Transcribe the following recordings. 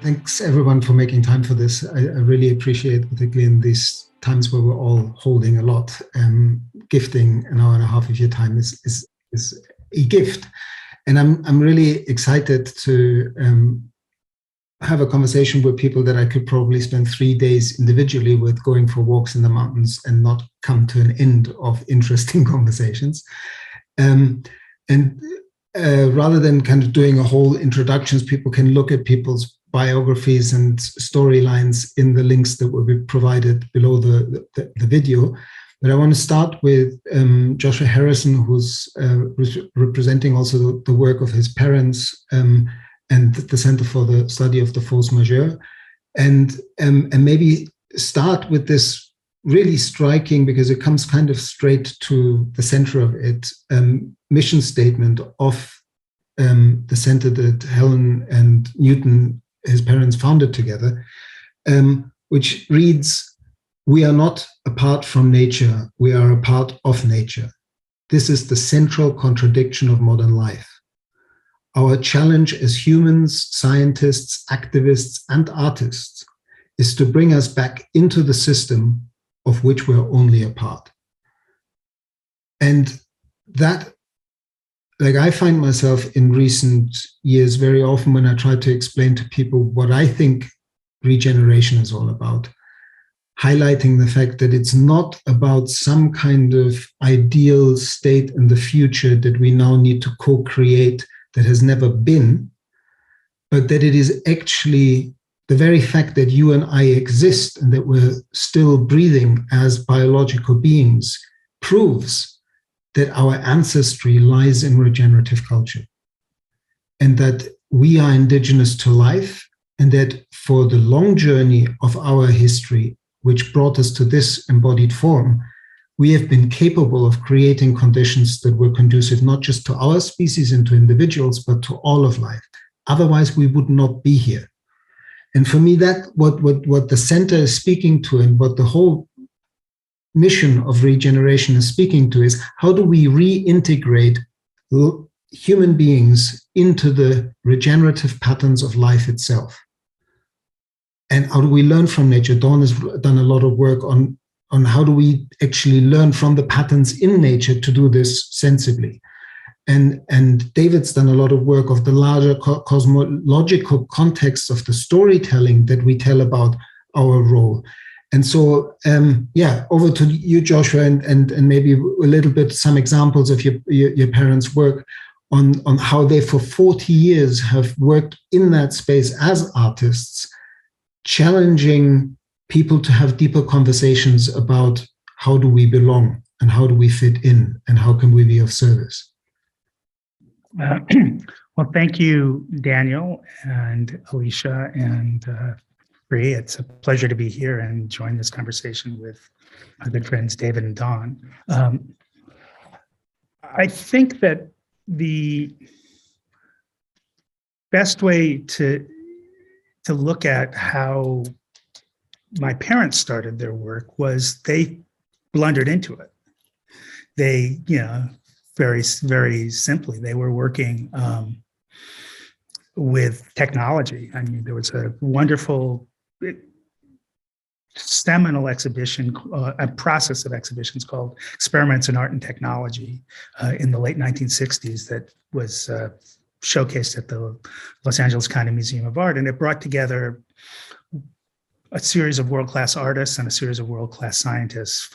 Thanks everyone for making time for this. I really appreciate, particularly in these times where we're all holding a lot. Gifting an hour and a half of your time is a gift, and I'm really excited to have a conversation with people that I could probably spend 3 days individually with, going for walks in the mountains and not come to an end of interesting conversations. Rather than kind of doing a whole introductions, people can look at people's biographies and storylines in the links that will be provided below the video. But I want to start with Joshua Harrison, who's representing also the work of his parents and the Center for the Study of the Force Majeure, and maybe start with this really striking, because it comes kind of straight to the center of it, mission statement of the center that Helen and Newton, his parents, founded together, which reads, "We are not apart from nature, we are a part of nature. This is the central contradiction of modern life. Our challenge as humans, scientists, activists, and artists is to bring us back into the system of which we're only a part." And that, like, I find myself in recent years very often, when I try to explain to people what I think regeneration is all about, highlighting the fact that it's not about some kind of ideal state in the future that we now need to co-create that has never been, but that it is actually the very fact that you and I exist and that we're still breathing as biological beings proves that our ancestry lies in regenerative culture, and that we are indigenous to life, and that for the long journey of our history, which brought us to this embodied form, we have been capable of creating conditions that were conducive not just to our species and to individuals, but to all of life. Otherwise, we would not be here. And for me, that what the center is speaking to, and what the whole mission of regeneration is speaking to, is how do we reintegrate human beings into the regenerative patterns of life itself? And how do we learn from nature? Dawn has done a lot of work on how do we actually learn from the patterns in nature to do this sensibly. And David's done a lot of work of the larger cosmological context of the storytelling that we tell about our role. And so, over to you, Joshua, and maybe a little bit some examples of your parents' work on how they for 40 years have worked in that space as artists, challenging people to have deeper conversations about how do we belong and how do we fit in and how can we be of service. Well, thank you, Daniel and Alicia and Bree. It's a pleasure to be here and join this conversation with my good friends David and Dawn. I think that the best way to look at how my parents started their work was they blundered into it. They, very, very simply, they were working with technology. I mean, there was a wonderful seminal exhibition, a process of exhibitions called Experiments in Art and Technology in the late 1960s that was showcased at the Los Angeles County Museum of Art. And it brought together a series of world-class artists and a series of world-class scientists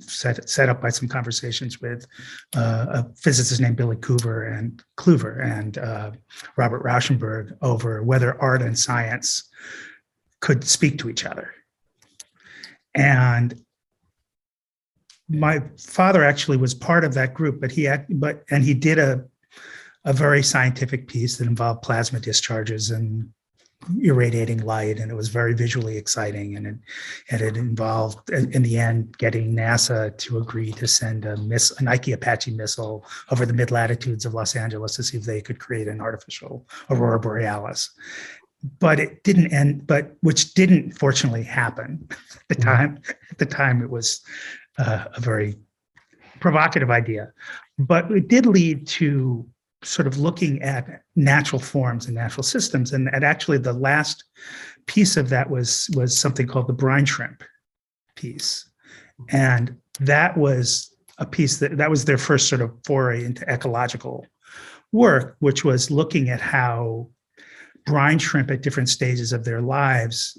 set up by some conversations with a physicist named Billy Coover and Robert Rauschenberg over whether art and science could speak to each other. And my father actually was part of that group, but he did a very scientific piece that involved plasma discharges and irradiating light, and it was very visually exciting, and it involved, in the end, getting NASA to agree to send a Nike Apache missile over the mid-latitudes of Los Angeles to see if they could create an artificial aurora borealis. But it didn't end, which didn't fortunately happen at the time. At the time, it was a very provocative idea, but it did lead to sort of looking at natural forms and natural systems. And actually the last piece of that was something called the brine shrimp piece. And that was a piece that was their first sort of foray into ecological work, which was looking at how brine shrimp at different stages of their lives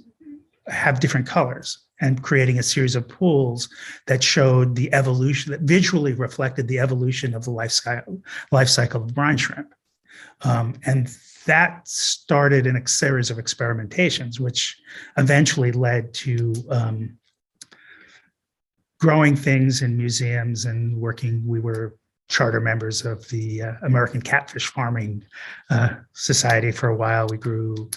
have different colors, and creating a series of pools that showed the evolution, that visually reflected the evolution of the life cycle of brine shrimp. And that started in a series of experimentations, which eventually led to growing things in museums and working. We were charter members of the American Catfish Farming Society for a while. We grew,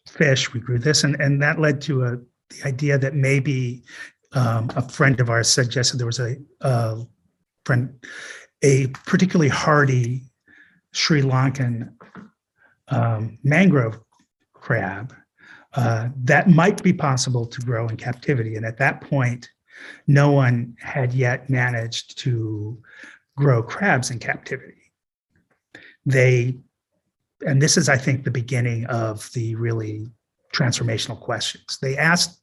fish, we grew this, and that led to the idea that maybe a friend of ours suggested there was a particularly hardy Sri Lankan mangrove crab that might be possible to grow in captivity. And at that point, no one had yet managed to grow crabs in captivity. And this is, I think, the beginning of the really transformational questions. They asked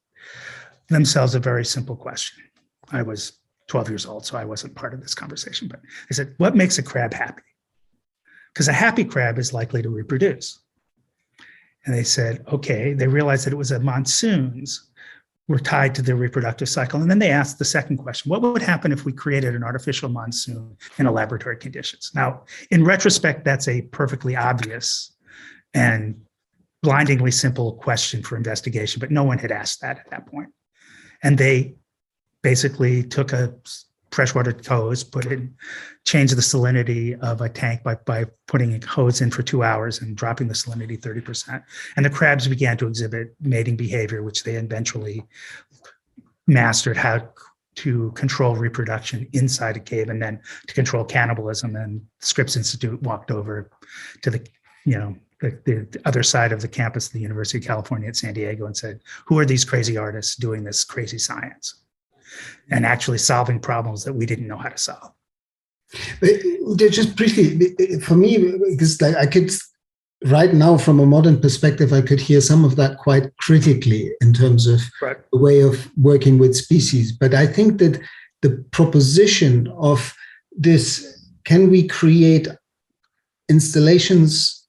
themselves a very simple question. I was 12 years old, so I wasn't part of this conversation, but they said, what makes a crab happy? Because a happy crab is likely to reproduce. And they said, okay, they realized that it was monsoons were tied to their reproductive cycle. And then they asked the second question, what would happen if we created an artificial monsoon in a laboratory conditions? Now, in retrospect, that's a perfectly obvious and blindingly simple question for investigation, but no one had asked that at that point. And they basically took a freshwater hose, changed the salinity of a tank by putting a hose in for 2 hours and dropping the salinity 30%. And the crabs began to exhibit mating behavior, which they eventually mastered how to control reproduction inside a cave and then to control cannibalism. And Scripps Institute walked over to the other side of the campus of the University of California at San Diego and said, who are these crazy artists doing this crazy science and actually solving problems that we didn't know how to solve? Just briefly, for me, because I could, right now, from a modern perspective, I could hear some of that quite critically in terms of the way of working with species. But I think that the proposition of this, can we create installations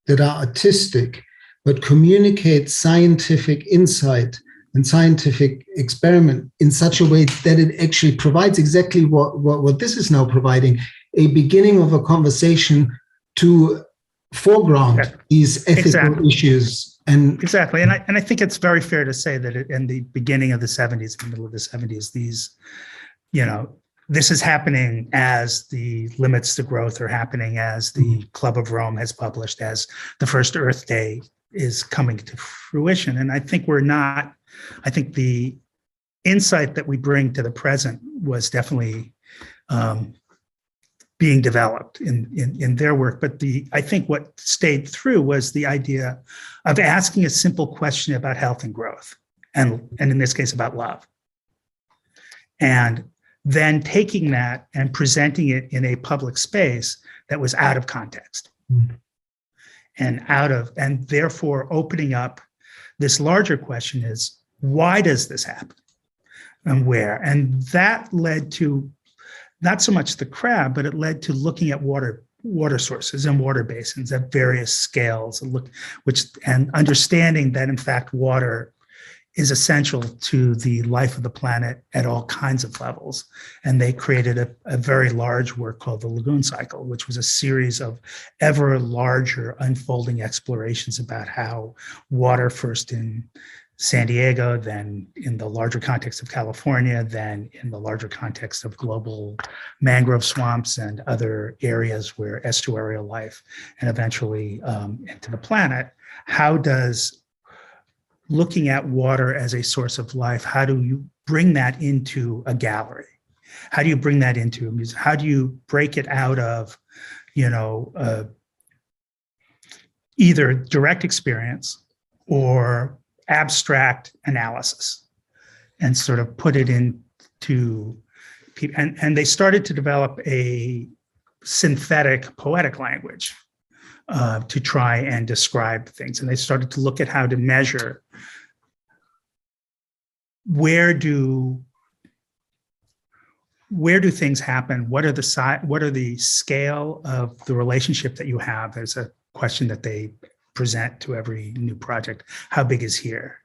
that are artistic, but communicate scientific insight and scientific experiment in such a way that it actually provides exactly what this is now providing, a beginning of a conversation to foreground these ethical issues. And exactly. And I think it's very fair to say that in the beginning of the 70s, the middle of the 70s, this is happening as the limits to growth are happening, as the Club of Rome has published, as the first Earth Day is coming to fruition. And I think the insight that we bring to the present was definitely being developed in their work. But I think what stayed through was the idea of asking a simple question about health and growth, and in this case about love. And then taking that and presenting it in a public space that was out of context and therefore opening up this larger question is, why does this happen and where? And that led to not so much the crab, but it led to looking at water sources and water basins at various scales, and understanding that in fact water is essential to the life of the planet at all kinds of levels. And they created a very large work called the Lagoon Cycle, which was a series of ever larger unfolding explorations about how water, first in San Diego, then in the larger context of California, then in the larger context of global mangrove swamps and other areas where estuarial life, and eventually into the planet, how does looking at water as a source of life, how do you bring that into a gallery? How do you bring that into a museum? How do you break it out of, either direct experience or abstract analysis, and sort of put it into people? And they started to develop a synthetic poetic language to try and describe things. And they started to look at how to measure where do things happen? What are the scale of the relationship that you have? There's a question that they present to every new project. How big is here?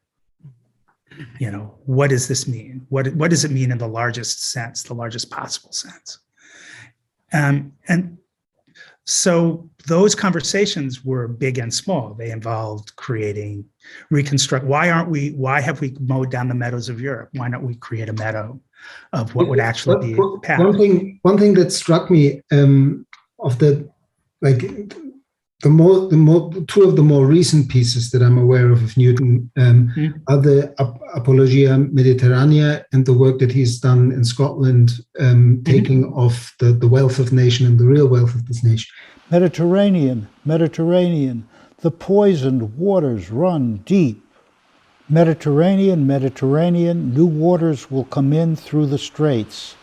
What does this mean? What does it mean in the largest sense, the largest possible sense? And so those conversations were big and small. They involved reconstruct. Why have we mowed down the meadows of Europe? Why don't we create a meadow of what would actually be path? One thing that struck me of the two of the more recent pieces that I'm aware of Newton are the Apologia Mediterranea and the work that he's done in Scotland, taking off the wealth of nation and the real wealth of this nation. Mediterranean, the poisoned waters run deep. Mediterranean, new waters will come in through the straits.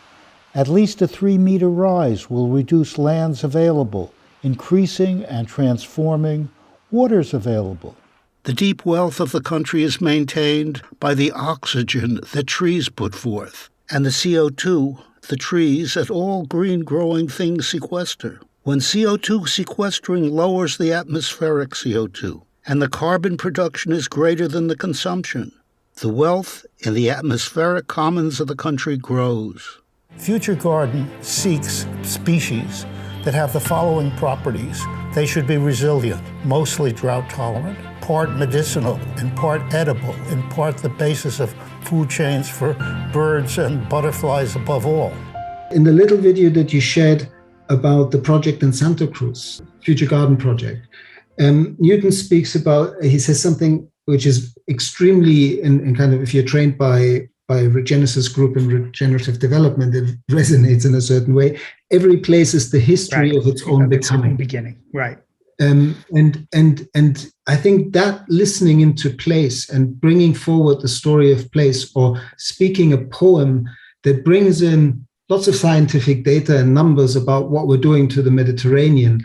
At least a 3-meter rise will reduce lands available, increasing and transforming waters available. The deep wealth of the country is maintained by the oxygen that trees put forth, and the CO2 the trees and all green-growing things sequester. When CO2 sequestering lowers the atmospheric CO2, and the carbon production is greater than the consumption, the wealth in the atmospheric commons of the country grows. Future Garden seeks species that have the following properties. They should be resilient, mostly drought-tolerant, part medicinal, in part edible, in part the basis of food chains for birds and butterflies above all. In the little video that you shared about the project in Santa Cruz, Future Garden Project, Newton speaks about, he says something which is extremely, in kind of, if you're trained by Regenesis group in regenerative development, it resonates in a certain way. Every place is the history of its own becoming. Beginning, right. And I think that listening into place and bringing forward the story of place, or speaking a poem that brings in lots of scientific data and numbers about what we're doing to the Mediterranean,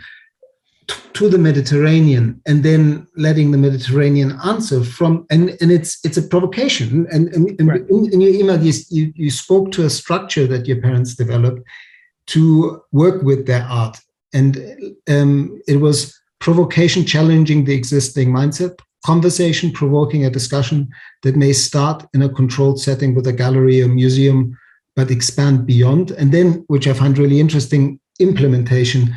and then letting the Mediterranean answer from, and it's a provocation. And right. in your email, you spoke to a structure that your parents developed to work with their art. And it was provocation challenging the existing mindset, conversation provoking a discussion that may start in a controlled setting with a gallery or museum, but expand beyond. And then, which I find really interesting, implementation,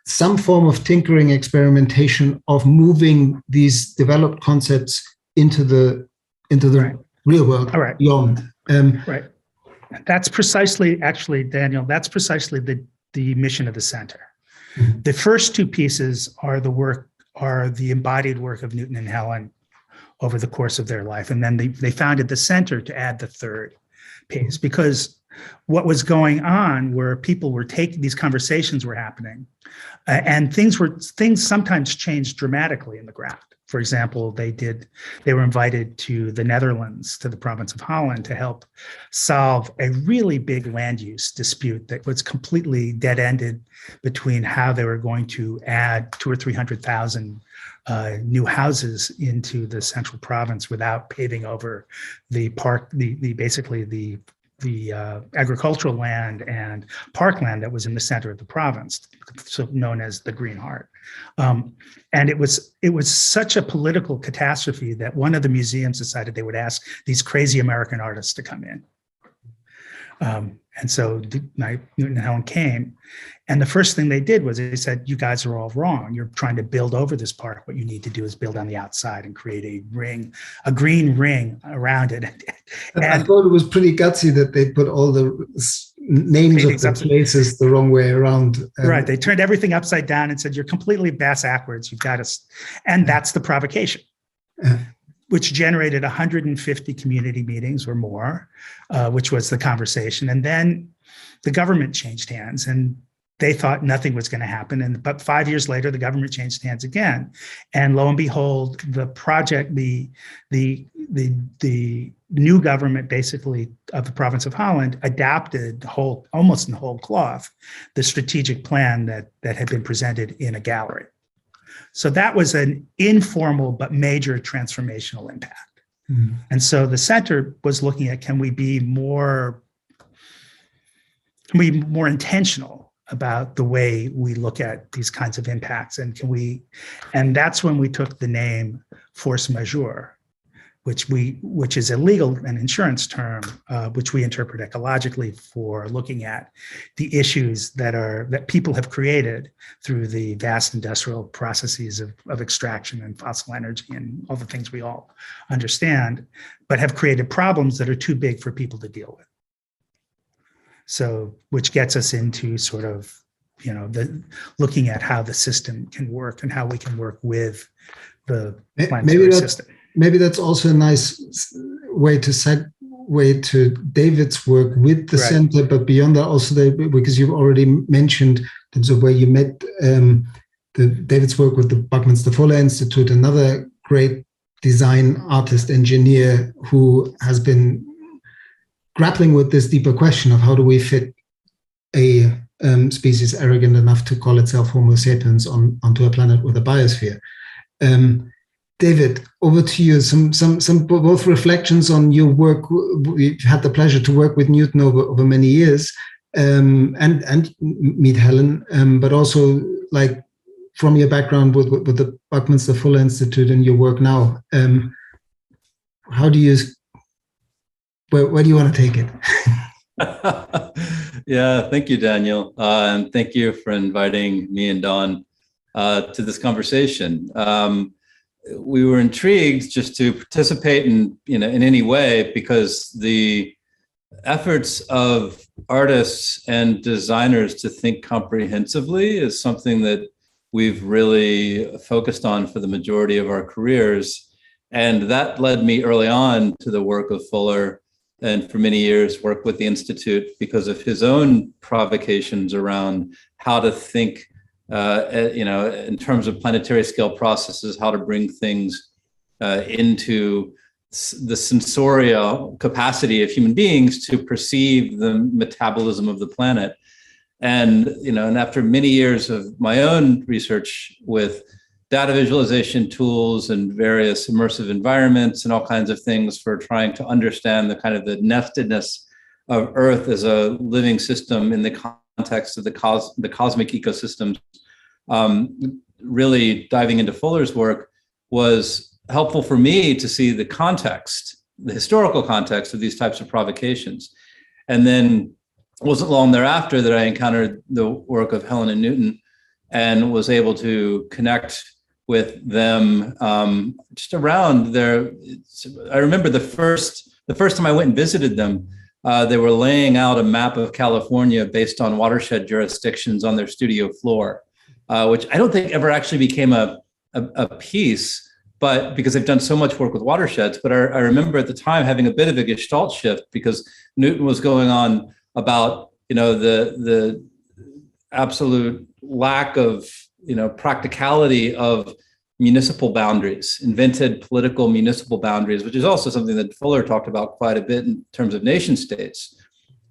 some form of tinkering, experimentation of moving these developed concepts into the right. real world, right. beyond. Right. That's precisely, actually, Daniel, that's precisely the mission of the center. Mm-hmm. The first two pieces are the embodied work of Newton and Helen over the course of their life. And then they founded the center to add the third piece, because what was going on were people were these conversations were happening, and things sometimes changed dramatically in the ground. For example, they were invited to the Netherlands, to the province of Holland, to help solve a really big land use dispute that was completely dead-ended between how they were going to add 200,000 or 300,000 new houses into the central province without paving over the park, basically the agricultural land and parkland that was in the center of the province, so known as the Green Heart. And it was such a political catastrophe that one of the museums decided they would ask these crazy American artists to come in. And so Newton and Helen came, and the first thing they did was they said, "You guys are all wrong. You're trying to build over this park. What you need to do is build on the outside and create a green ring around it." And I thought it was pretty gutsy that they put all the names of the places the wrong way around. Right. They turned everything upside down and said, "You're completely backwards. You've got to," and that's the provocation. Which generated 150 community meetings or more, which was the conversation. And then the government changed hands, and they thought nothing was going to happen. But 5 years later, the government changed hands again. And lo and behold, the project, the the new government, basically of the province of Holland, adapted almost in whole cloth the strategic plan that had been presented in a gallery. So that was an informal but major transformational impact. Mm-hmm. And so the center was looking at, can we be more intentional about the way we look at these kinds of impacts, and that's when we took the name force majeure, which is a legal and insurance term, which we interpret ecologically for looking at the issues that people have created through the vast industrial processes of extraction and fossil energy and all the things we all understand, but have created problems that are too big for people to deal with. So, which gets us into sort of, looking at how the system can work and how we can work with the planetary system. Maybe that's also a nice way to segue to David's work with the center, but beyond that also, because you've already mentioned in terms of where you met David's work with the Buckminster Fuller Institute, another great design artist, engineer who has been grappling with this deeper question of how do we fit a species arrogant enough to call itself Homo sapiens onto a planet with a biosphere. David, over to you. Some both reflections on your work. We've had the pleasure to work with Newton over many years, and meet Helen, but also like from your background with the Buckminster Fuller Institute and your work now. How do you? Where do you want to take it? Yeah, thank you, Daniel, and thank you for inviting me and Don to this conversation. We were intrigued just to participate in any way, because the efforts of artists and designers to think comprehensively is something that we've really focused on for the majority of our careers. And that led me early on to the work of Fuller, and for many years worked with the Institute because of his own provocations around how to think in terms of planetary scale processes, how to bring things into the sensorial capacity of human beings to perceive the metabolism of the planet. And, and after many years of my own research with data visualization tools and various immersive environments and all kinds of things for trying to understand the kind of the nestedness of Earth as a living system in the context of the cosmic ecosystems, really diving into Fuller's work was helpful for me to see the context, the historical context of these types of provocations. And then it wasn't long thereafter that I encountered the work of Helen and Newton and was able to connect with them just around there. I remember the first time I went and visited them, they were laying out a map of California based on watershed jurisdictions on their studio floor, which I don't think ever actually became a piece, but because they've done so much work with watersheds. But I remember at the time having a bit of a gestalt shift, because Newton was going on about the absolute lack of practicality of municipal boundaries, invented political municipal boundaries, which is also something that Fuller talked about quite a bit in terms of nation states.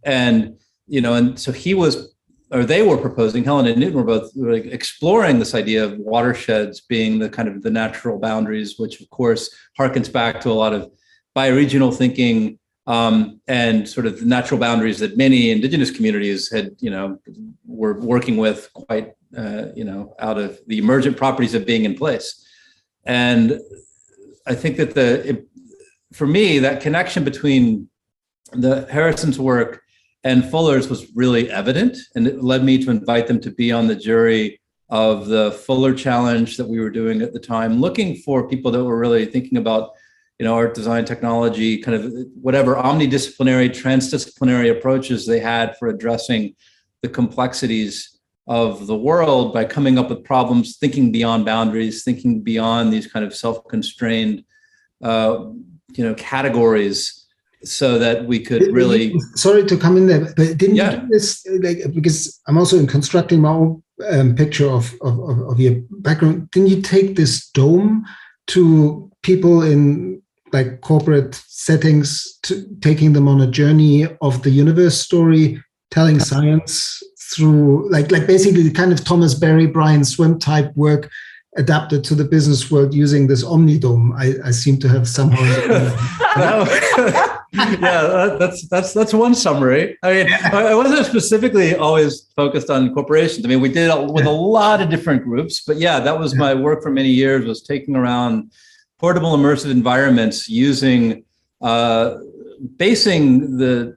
And, and so they were proposing, Helen and Newton were both exploring this idea of watersheds being the kind of the natural boundaries, which of course harkens back to a lot of bioregional thinking, and sort of the natural boundaries that many indigenous communities had, were working with quite, out of the emergent properties of being in place. And I think that for me, that connection between the Harrison's work and Fuller's was really evident, and it led me to invite them to be on the jury of the Fuller Challenge that we were doing at the time, looking for people that were really thinking about art, design, technology, kind of whatever omnidisciplinary, transdisciplinary approaches they had for addressing the complexities of the world by coming up with problems, thinking beyond boundaries, thinking beyond these kind of self-constrained, categories, so that we could really. Sorry to come in there, but didn't you do this? Because I'm also in constructing my own picture of your background. Didn't you take this dome to people in like corporate settings, taking them on a journey of the universe story, telling science through like basically the kind of Thomas Berry, Brian Swim type work adapted to the business world using this omnidome. I seem to have somehow. Yeah, that's one summary. I mean, I wasn't specifically always focused on corporations. I mean, we did it with a lot of different groups, but yeah, that was my work for many years, was taking around portable immersive environments using, basing the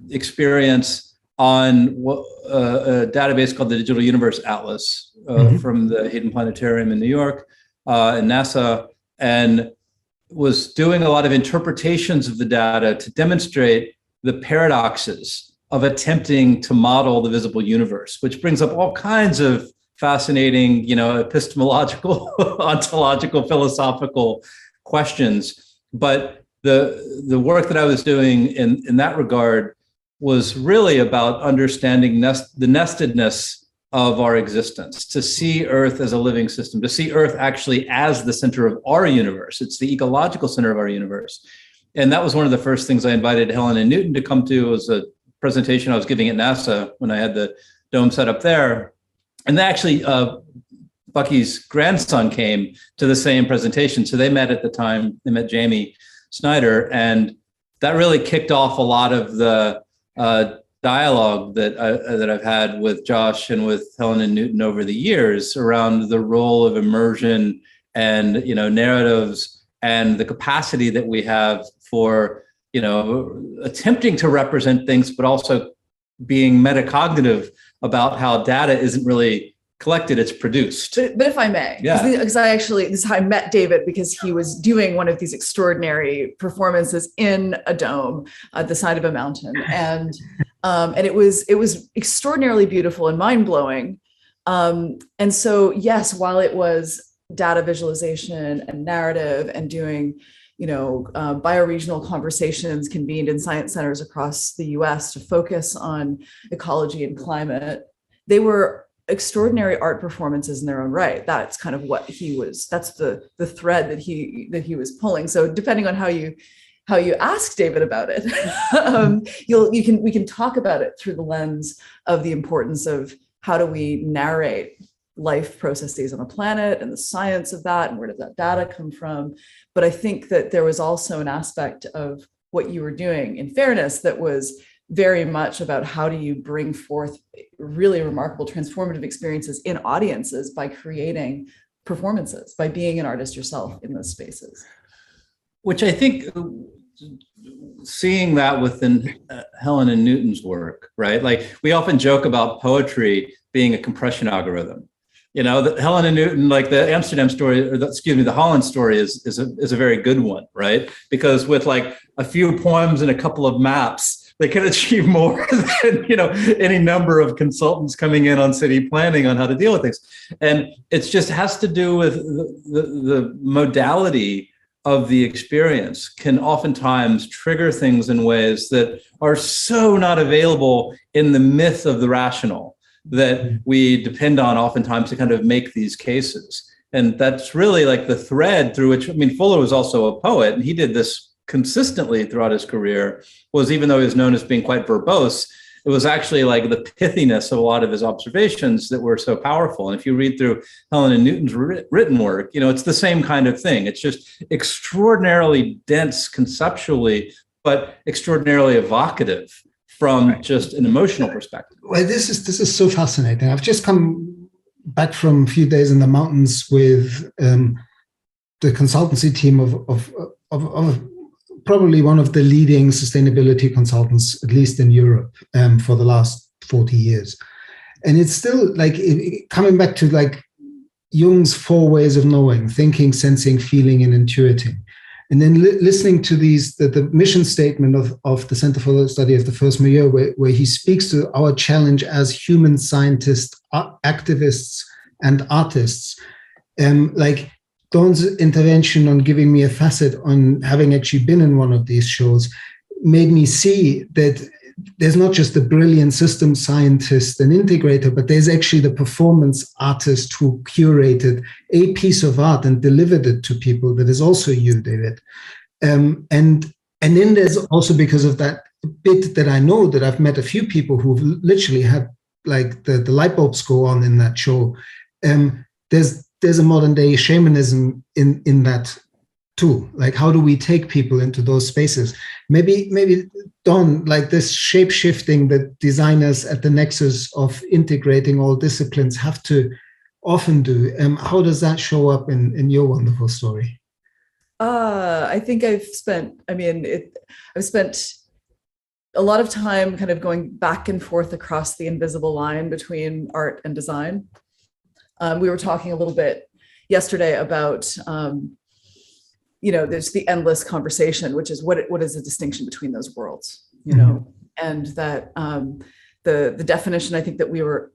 experience on a database called the Digital Universe Atlas from the Hayden Planetarium in New York and NASA, and was doing a lot of interpretations of the data to demonstrate the paradoxes of attempting to model the visible universe, which brings up all kinds of fascinating, epistemological, ontological, philosophical questions. But the work that I was doing in that regard was really about understanding the nestedness of our existence, to see Earth as a living system, to see Earth actually as the center of our universe. It's the ecological center of our universe. And that was one of the first things I invited Helen and Newton to come to. It was a presentation I was giving at NASA when I had the dome set up there. And actually, Bucky's grandson came to the same presentation. So they met at the time, they met Jamie Snyder, and that really kicked off a lot of the dialogue that I've had with Josh and with Helen and Newton over the years around the role of immersion and narratives and the capacity that we have for attempting to represent things, but also being metacognitive about how data isn't really collected, it's produced. But if I may, because this is how I met David, because he was doing one of these extraordinary performances in a dome at the side of a mountain, and it was extraordinarily beautiful and mind-blowing. And so, yes, while it was data visualization and narrative and doing, bioregional conversations convened in science centers across the US to focus on ecology and climate, they were extraordinary art performances in their own right. That's kind of what that's the thread that he was pulling. So depending on how you ask David about it, we can talk about it through the lens of the importance of how do we narrate life processes on the planet and the science of that, and where does that data come from. But I think that there was also an aspect of what you were doing, in fairness, that was very much about how do you bring forth really remarkable transformative experiences in audiences by creating performances, by being an artist yourself in those spaces. Which I think, seeing that within Helen and Newton's work, right? Like, we often joke about poetry being a compression algorithm. Helen and Newton, like the Amsterdam story, or the Holland story is a very good one, right? Because with like a few poems and a couple of maps, they can achieve more than any number of consultants coming in on city planning on how to deal with things. And it just has to do with the modality of the experience can oftentimes trigger things in ways that are so not available in the myth of the rational that we depend on oftentimes to kind of make these cases. And that's really like the thread through which, Fuller was also a poet, and he did this consistently throughout his career, was even though he was known as being quite verbose, it was actually like the pithiness of a lot of his observations that were so powerful. And if you read through Helen and Newton's written work, it's the same kind of thing. It's just extraordinarily dense conceptually, but extraordinarily evocative from just an emotional perspective. Well, this is so fascinating. I've just come back from a few days in the mountains with the consultancy team of probably one of the leading sustainability consultants, at least in Europe, for the last 40 years. And it's still like coming back to like Jung's 4 ways of knowing: thinking, sensing, feeling, and intuiting. And then listening to the mission statement of the Center for the Study of the First Majeure, where he speaks to our challenge as human scientists, activists, and artists. Like Dawn's intervention on giving me a facet on having actually been in one of these shows made me see that there's not just the brilliant system scientist and integrator, but there's actually the performance artist who curated a piece of art and delivered it to people that is also you, David. And then there's also, because of that bit that I know, that I've met a few people who've literally had like the light bulbs go on in that show. There's a modern day shamanism in that too. Like, how do we take people into those spaces? Maybe Don, like this shape shifting that designers at the nexus of integrating all disciplines have to often do. How does that show up in your wonderful story? I think I've spent a lot of time kind of going back and forth across the invisible line between art and design. We were talking a little bit yesterday about, there's the endless conversation, which is what is the distinction between those worlds, and that the definition I think that we were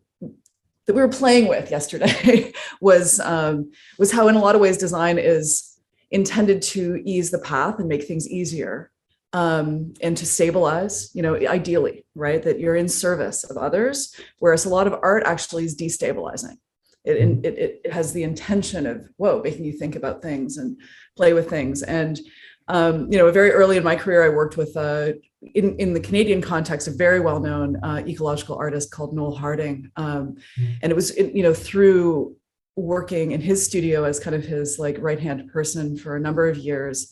playing with yesterday was how in a lot of ways design is intended to ease the path and make things easier, and to stabilize, ideally, right? That you're in service of others, whereas a lot of art actually is destabilizing. It has the intention of, making you think about things and play with things. And, very early in my career, I worked with, in the Canadian context, a very well-known ecological artist called Noel Harding. And it was, through working in his studio as kind of his like right-hand person for a number of years,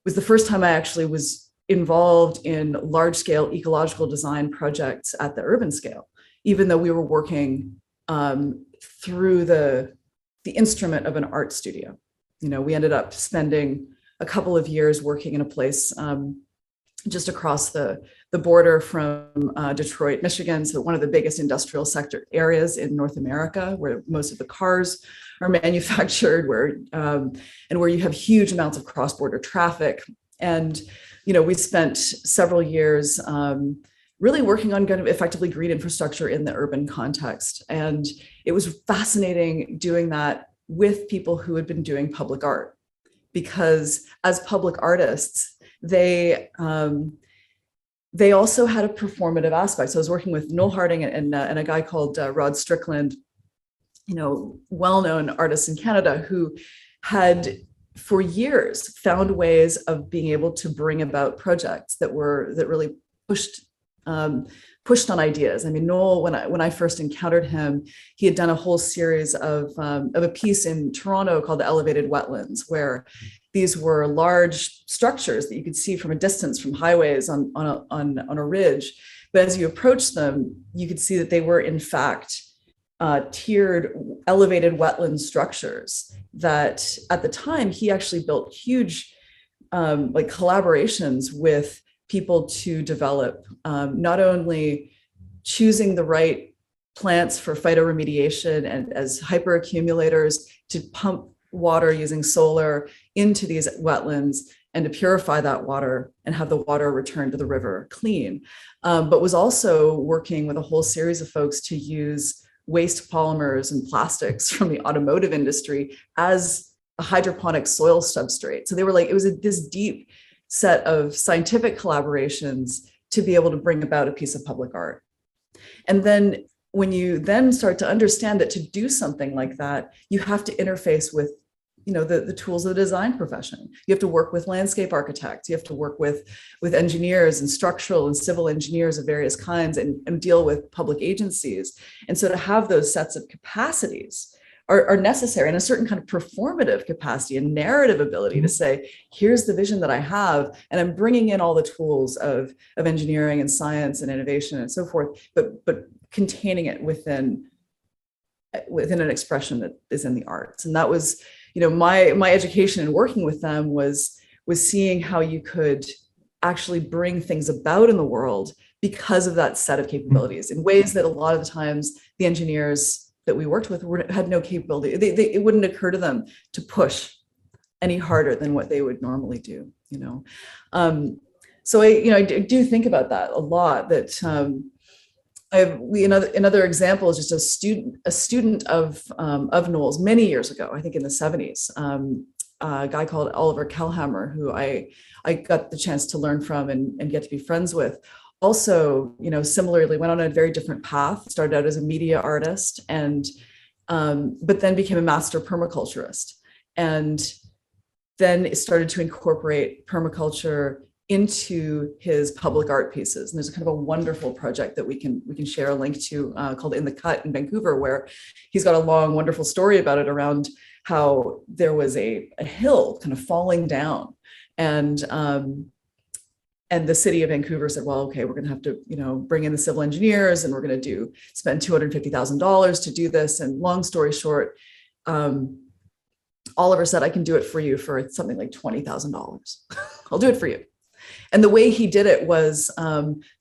was the first time I actually was involved in large-scale ecological design projects at the urban scale, even though we were working through the instrument of an art studio. We ended up spending a couple of years working in a place just across the border from Detroit, Michigan, so one of the biggest industrial sector areas in North America, where most of the cars are manufactured, where you have huge amounts of cross-border traffic. And we spent several years really working on kind of effectively green infrastructure in the urban context. And it was fascinating doing that with people who had been doing public art, because as public artists, they also had a performative aspect. So I was working with Noel Harding and a guy called Rod Strickland, well-known artists in Canada, who had for years found ways of being able to bring about projects that really pushed on ideas. I mean, Noel, when I first encountered him, he had done a whole series of a piece in Toronto called the Elevated Wetlands, where these were large structures that you could see from a distance from highways on a ridge. But as you approached them, you could see that they were in fact tiered elevated wetland structures that at the time he actually built huge collaborations with people to develop not only choosing the right plants for phytoremediation and as hyperaccumulators to pump water using solar into these wetlands and to purify that water and have the water returned to the river clean, but was also working with a whole series of folks to use waste polymers and plastics from the automotive industry as a hydroponic soil substrate. So they were like, it was this deep set of scientific collaborations to be able to bring about a piece of public art. And then when you then start to understand that to do something like that, you have to interface with the tools of the design profession. You have to work with landscape architects. You have to work with engineers and structural and civil engineers of various kinds and deal with public agencies. And so to have those sets of capacities are necessary, and a certain kind of performative capacity and narrative ability to say, here's the vision that I have, and I'm bringing in all the tools of engineering and science and innovation and so forth, but containing it within an expression that is in the arts. And that was, my education and working with them was seeing how you could actually bring things about in the world because of that set of capabilities in ways that a lot of the times the engineers that we worked with had no capability. It wouldn't occur to them to push any harder than what they would normally do, So I do think about that a lot. That another example is just a student of Noel's many years ago, I think in the 70s, a guy called Oliver Kellhammer, who I got the chance to learn from and get to be friends with. Also, similarly went on a very different path, started out as a media artist but then became a master permaculturist. And then started to incorporate permaculture into his public art pieces. And there's a kind of a wonderful project that we can share a link to called In the Cut in Vancouver, where he's got a long, wonderful story about it around how there was a hill kind of falling down, and the city of Vancouver said, well, okay, we're going to have to, bring in the civil engineers, and we're going to spend $250,000 to do this. And long story short, Oliver said, I can do it for you for something like $20,000. I'll do it for you. And the way he did it was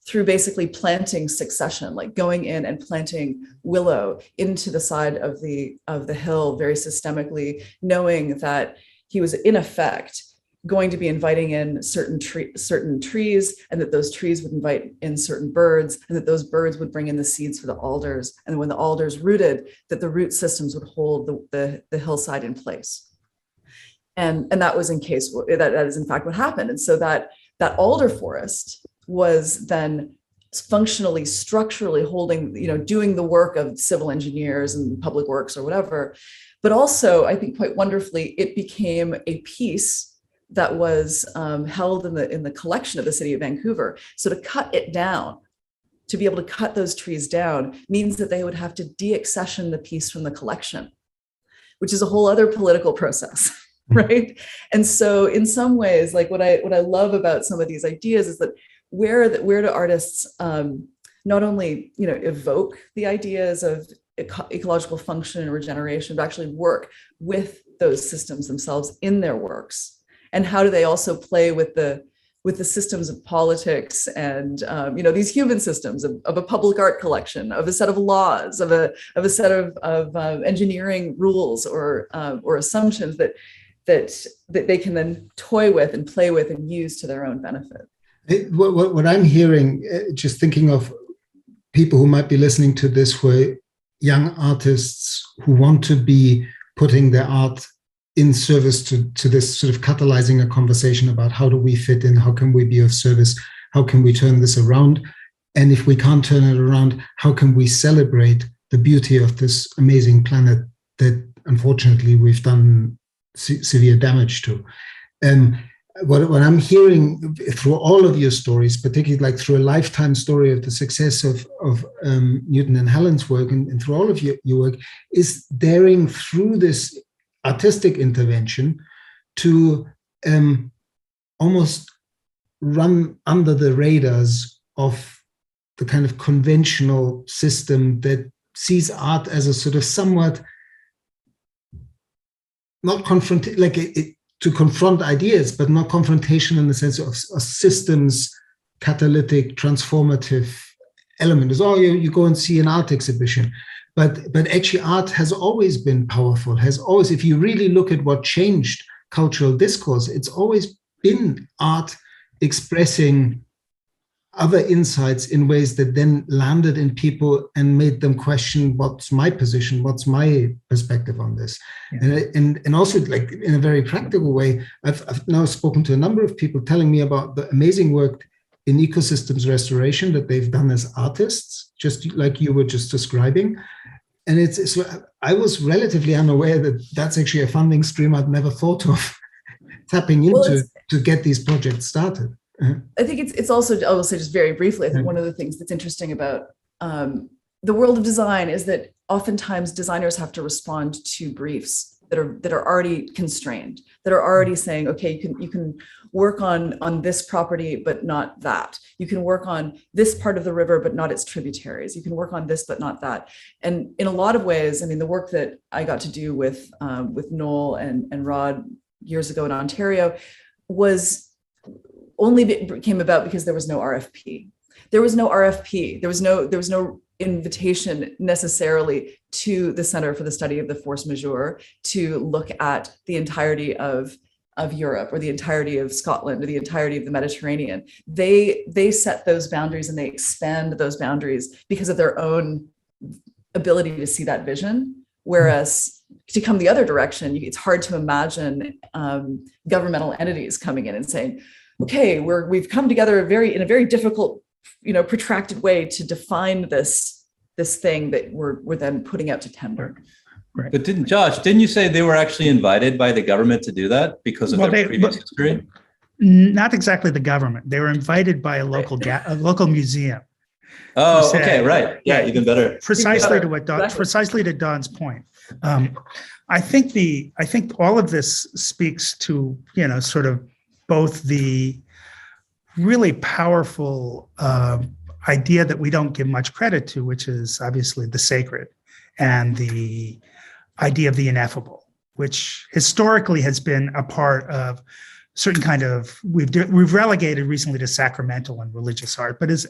through basically planting succession, like going in and planting willow into the side of the hill very systemically, knowing that he was in effect going to be inviting in certain trees, and that those trees would invite in certain birds, and that those birds would bring in the seeds for the alders. And when the alders rooted, that the root systems would hold the hillside in place. And that was that is in fact what happened. And so that alder forest was then functionally, structurally holding, doing the work of civil engineers and public works or whatever. But also, I think quite wonderfully, it became a piece that was held in the collection of the city of Vancouver. So to cut it down, to be able to cut those trees down, means that they would have to deaccession the piece from the collection, which is a whole other political process. Right. And so in some ways, like what I love about some of these ideas is that where do artists not only, evoke the ideas of ecological function and regeneration, but actually work with those systems themselves in their works? And how do they also play with the systems of politics and these human systems of a public art collection, of a set of laws, of a set of engineering rules or assumptions that they can then toy with and play with and use to their own benefit. What I'm hearing, just thinking of people who might be listening to this, who are young artists who want to be putting their art in service to this sort of catalyzing a conversation about how do we fit in, how can we be of service, how can we turn this around? And if we can't turn it around, how can we celebrate the beauty of this amazing planet that unfortunately we've done severe damage to? What I'm hearing through all of your stories, particularly like through a lifetime story of the success of Newton and Helen's work, and through all of your work, is daring through this artistic intervention to almost run under the radars of the kind of conventional system that sees art as a sort of somewhat not to confront ideas, but not confrontation in the sense of a systems catalytic, transformative element. Is you go and see an art exhibition. But actually art has always been powerful, if you really look at what changed cultural discourse, it's always been art expressing other insights in ways that then landed in people and made them question, what's my position, what's my perspective on this? Yeah. And also, like, in a very practical way, I've now spoken to a number of people telling me about the amazing work in ecosystems restoration that they've done as artists, just like you were just describing. And so I was relatively unaware that that's actually a funding stream I'd never thought of tapping into to get these projects started. I think it's also, I will say just very briefly, I think one of the things that's interesting about the world of design is that oftentimes designers have to respond to briefs that are already constrained, that are already saying, okay, you can work on this property, but not that. You can work on this part of the river, but not its tributaries. You can work on this, but not that. And in a lot of ways, I mean, the work that I got to do with Noel and Rod years ago in Ontario was only came about because there was no RFP. There was no RFP. There was no invitation necessarily to the Center for the Study of the Force Majeure to look at the entirety of Europe or the entirety of Scotland or the entirety of the Mediterranean. They set those boundaries and they expand those boundaries because of their own ability to see that vision. Whereas to come the other direction, it's hard to imagine governmental entities coming in and saying, okay, we've come together in a very difficult, protracted way to define this thing that we're then putting out to tender. Right. But didn't you say they were actually invited by the government to do that because of their previous history? Not exactly the government. They were invited by a local museum. Oh, okay, right. Yeah, even better. Precisely to Don's point. I think all of this speaks to, sort of both the really powerful idea that we don't give much credit to, which is obviously the sacred, and the idea of the ineffable, which historically has been a part of certain kind of, we've relegated recently to sacramental and religious art, but is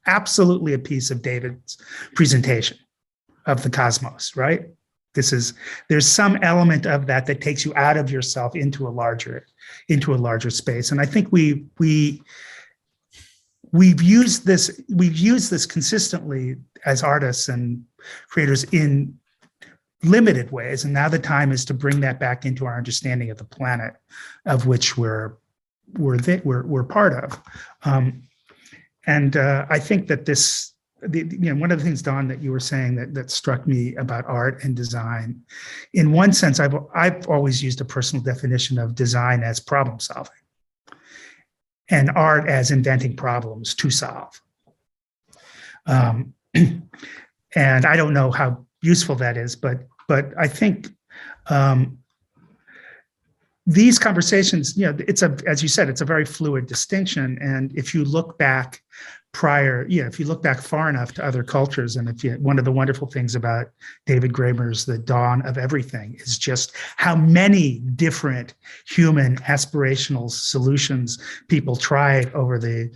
absolutely a piece of David's presentation of the cosmos, right? There's some element of that takes you out of yourself into a larger space. And I think we've used this consistently as artists and creators in limited ways. And now the time is to bring that back into our understanding of the planet, of which we're part of. And I think that one of the things, Don, that you were saying that struck me about art and design, in one sense, I've always used a personal definition of design as problem solving, and art as inventing problems to solve. And I don't know how useful that is, but I think these conversations, as you said, it's a very fluid distinction. And if you look back if you look back far enough to other cultures, and one of the wonderful things about David Graeber's The Dawn of Everything is just how many different human aspirational solutions people tried over the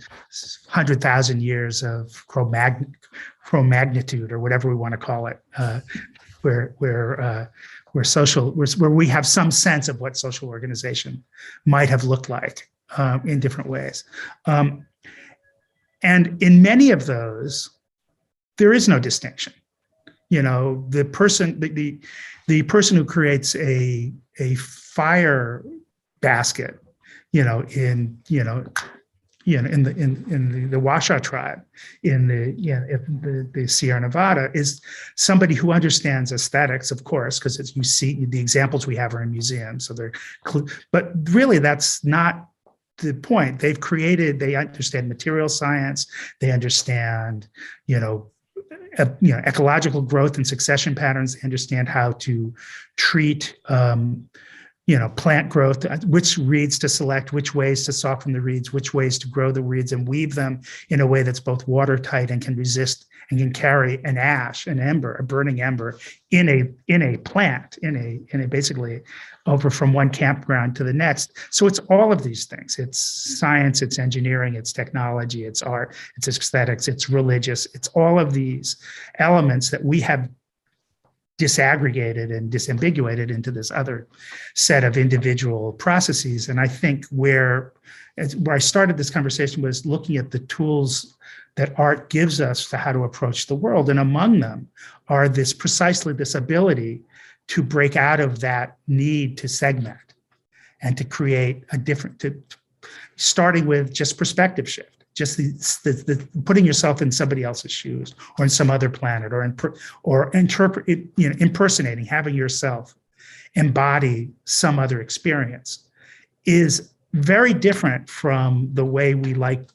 100,000 years of Cro-Magnitude, or whatever we want to call it, where we have some sense of what social organization might have looked like in different ways. And in many of those, there is no distinction. The person who creates a fire basket, in the Washoe tribe, in the Sierra Nevada, is somebody who understands aesthetics, of course, because as you see, the examples we have are in museums. But really, that's not the point. They understand material science, they understand, ecological growth and succession patterns, they understand how to treat, plant growth, which reeds to select, which ways to soften the reeds, which ways to grow the reeds and weave them in a way that's both watertight and can resist and can carry an ash, a burning ember in a plant, in a basically over from one campground to the next. So it's all of these things. It's science, it's engineering, it's technology, it's art, it's aesthetics, it's religious. It's all of these elements that we have disaggregated and disambiguated into this other set of individual processes. And I think where I started this conversation was looking at the tools that art gives us to how to approach the world. And among them are precisely this ability to break out of that need to segment and to create starting with just perspective shift, just the putting yourself in somebody else's shoes or in some other planet, or impersonating, having yourself embody some other experience, is very different from the way we like,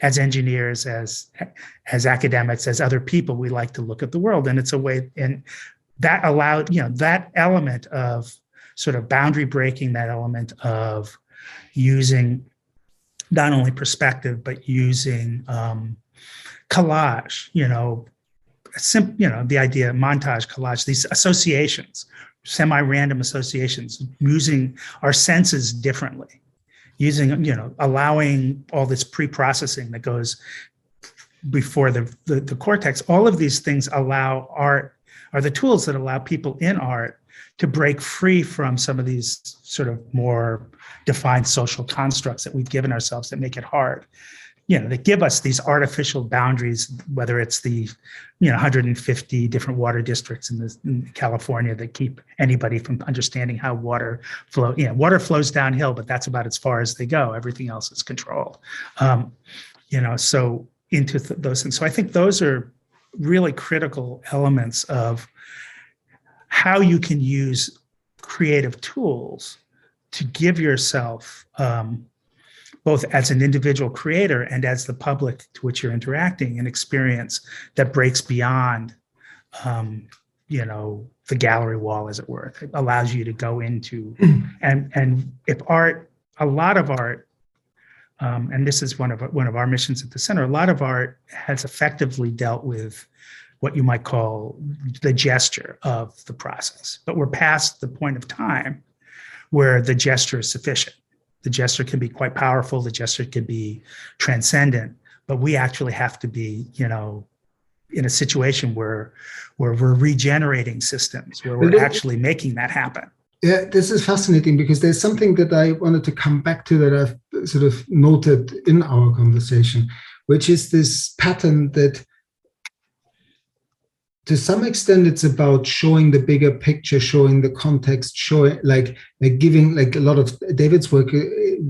as engineers, as academics, as other people, we like to look at the world. And it's a way, and that allowed, that element of sort of boundary breaking, that element of using not only perspective, but using collage, the idea of montage, collage, these associations, semi-random associations, using our senses differently, allowing all this pre-processing that goes before the cortex. All of these things are the tools that allow people in art to break free from some of these sort of more defined social constructs that we've given ourselves that make it hard. They give us these artificial boundaries, whether it's the 150 different water districts in California that keep anybody from understanding how water flow. Water flows downhill, but that's about as far as they go. Everything else is controlled. So into those things. So I think those are really critical elements of how you can use creative tools to give yourself, both as an individual creator and as the public to which you're interacting, an experience that breaks beyond, the gallery wall, as it were. It allows you to go into, and if art, a lot of art, and this is one of our missions at the center, a lot of art has effectively dealt with what you might call the gesture of the process. But we're past the point of time where the gesture is sufficient. The gesture can be quite powerful. The gesture can be transcendent, but we actually have to be, in a situation where we're regenerating systems, where we're actually making that happen. Yeah, this is fascinating because there's something that I wanted to come back to that I've sort of noted in our conversation, which is this pattern that to some extent it's about showing the bigger picture, showing the context, showing like giving, like a lot of David's work,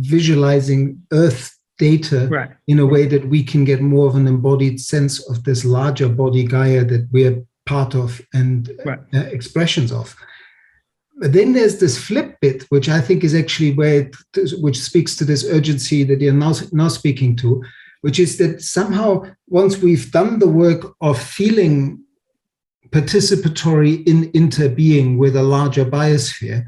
visualizing Earth data in a way that we can get more of an embodied sense of this larger body Gaia that we're part of and expressions of. But then there's this flip bit, which I think is actually which speaks to this urgency that you're now speaking to, which is that somehow once we've done the work of feeling participatory in interbeing with a larger biosphere,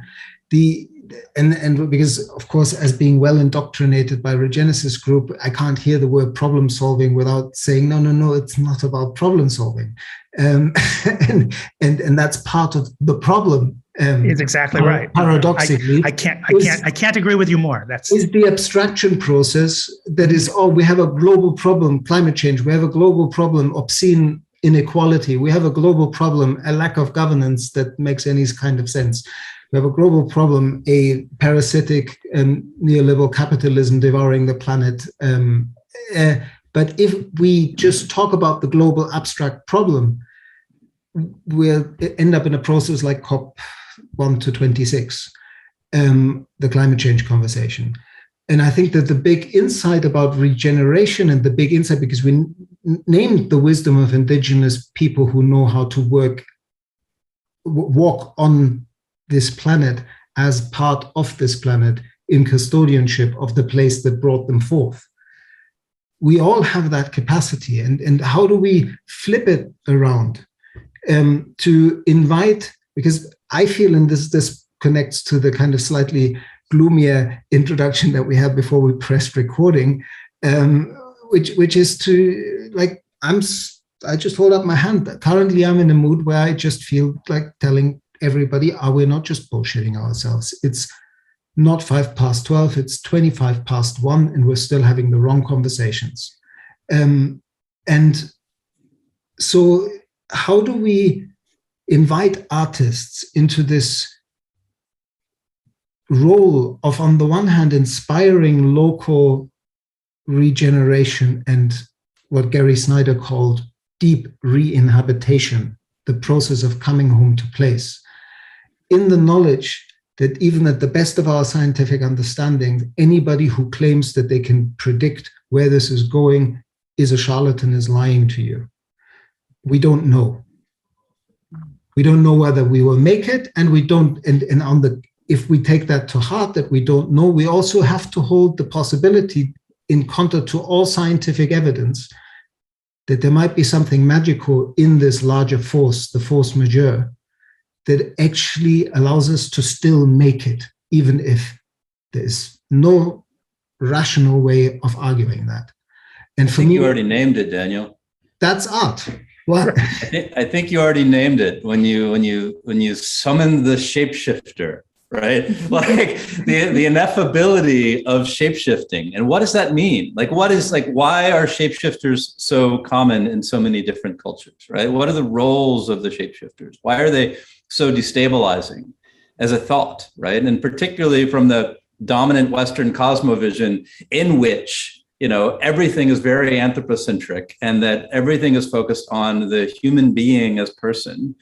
and because of course, as being well indoctrinated by Regenesis group, I can't hear the word problem solving without saying no, it's not about problem solving, and that's part of the problem. It's exactly right. Paradoxically, I can't agree with you more. That's is the abstraction process that is, we have a global problem, climate change. We have a global problem, obscene inequality. We have a global problem, a lack of governance that makes any kind of sense. We have a global problem, a parasitic neoliberal capitalism devouring the planet. But if we just talk about the global abstract problem, we'll end up in a process like COP1 to 26, the climate change conversation. And I think that the big insight about regeneration and the big insight, because we named the wisdom of indigenous people who know how to walk on this planet as part of this planet in custodianship of the place that brought them forth. We all have that capacity. And how do we flip it around to invite, because I feel, and this connects to the kind of slightly gloomier introduction that we had before we pressed recording, which is to, like, I just hold up my hand. Currently, I'm in a mood where I just feel like telling everybody, we're not just bullshitting ourselves. It's not 12:05, it's 1:25, and we're still having the wrong conversations. And so how do we invite artists into this role of, on the one hand, inspiring local regeneration and what Gary Snyder called deep re-inhabitation, the process of coming home to place, in the knowledge that even at the best of our scientific understanding, anybody who claims that they can predict where this is going is a charlatan, is lying to you. We don't know. We don't know whether we will make it, and we don't, if we take that to heart, that we don't know, we also have to hold the possibility, in counter to all scientific evidence, that there might be something magical in this larger force, the force majeure, that actually allows us to still make it, even if there's no rational way of arguing that. And for me, you already named it, Daniel. That's art. What? I think you already named it when you summoned the shapeshifter, right? Like the ineffability of shapeshifting. And what does that mean? Why are shapeshifters so common in so many different cultures, right? What are the roles of the shapeshifters? Why are they so destabilizing as a thought, right? And particularly from the dominant Western cosmovision, in which everything is very anthropocentric and that everything is focused on the human being as person,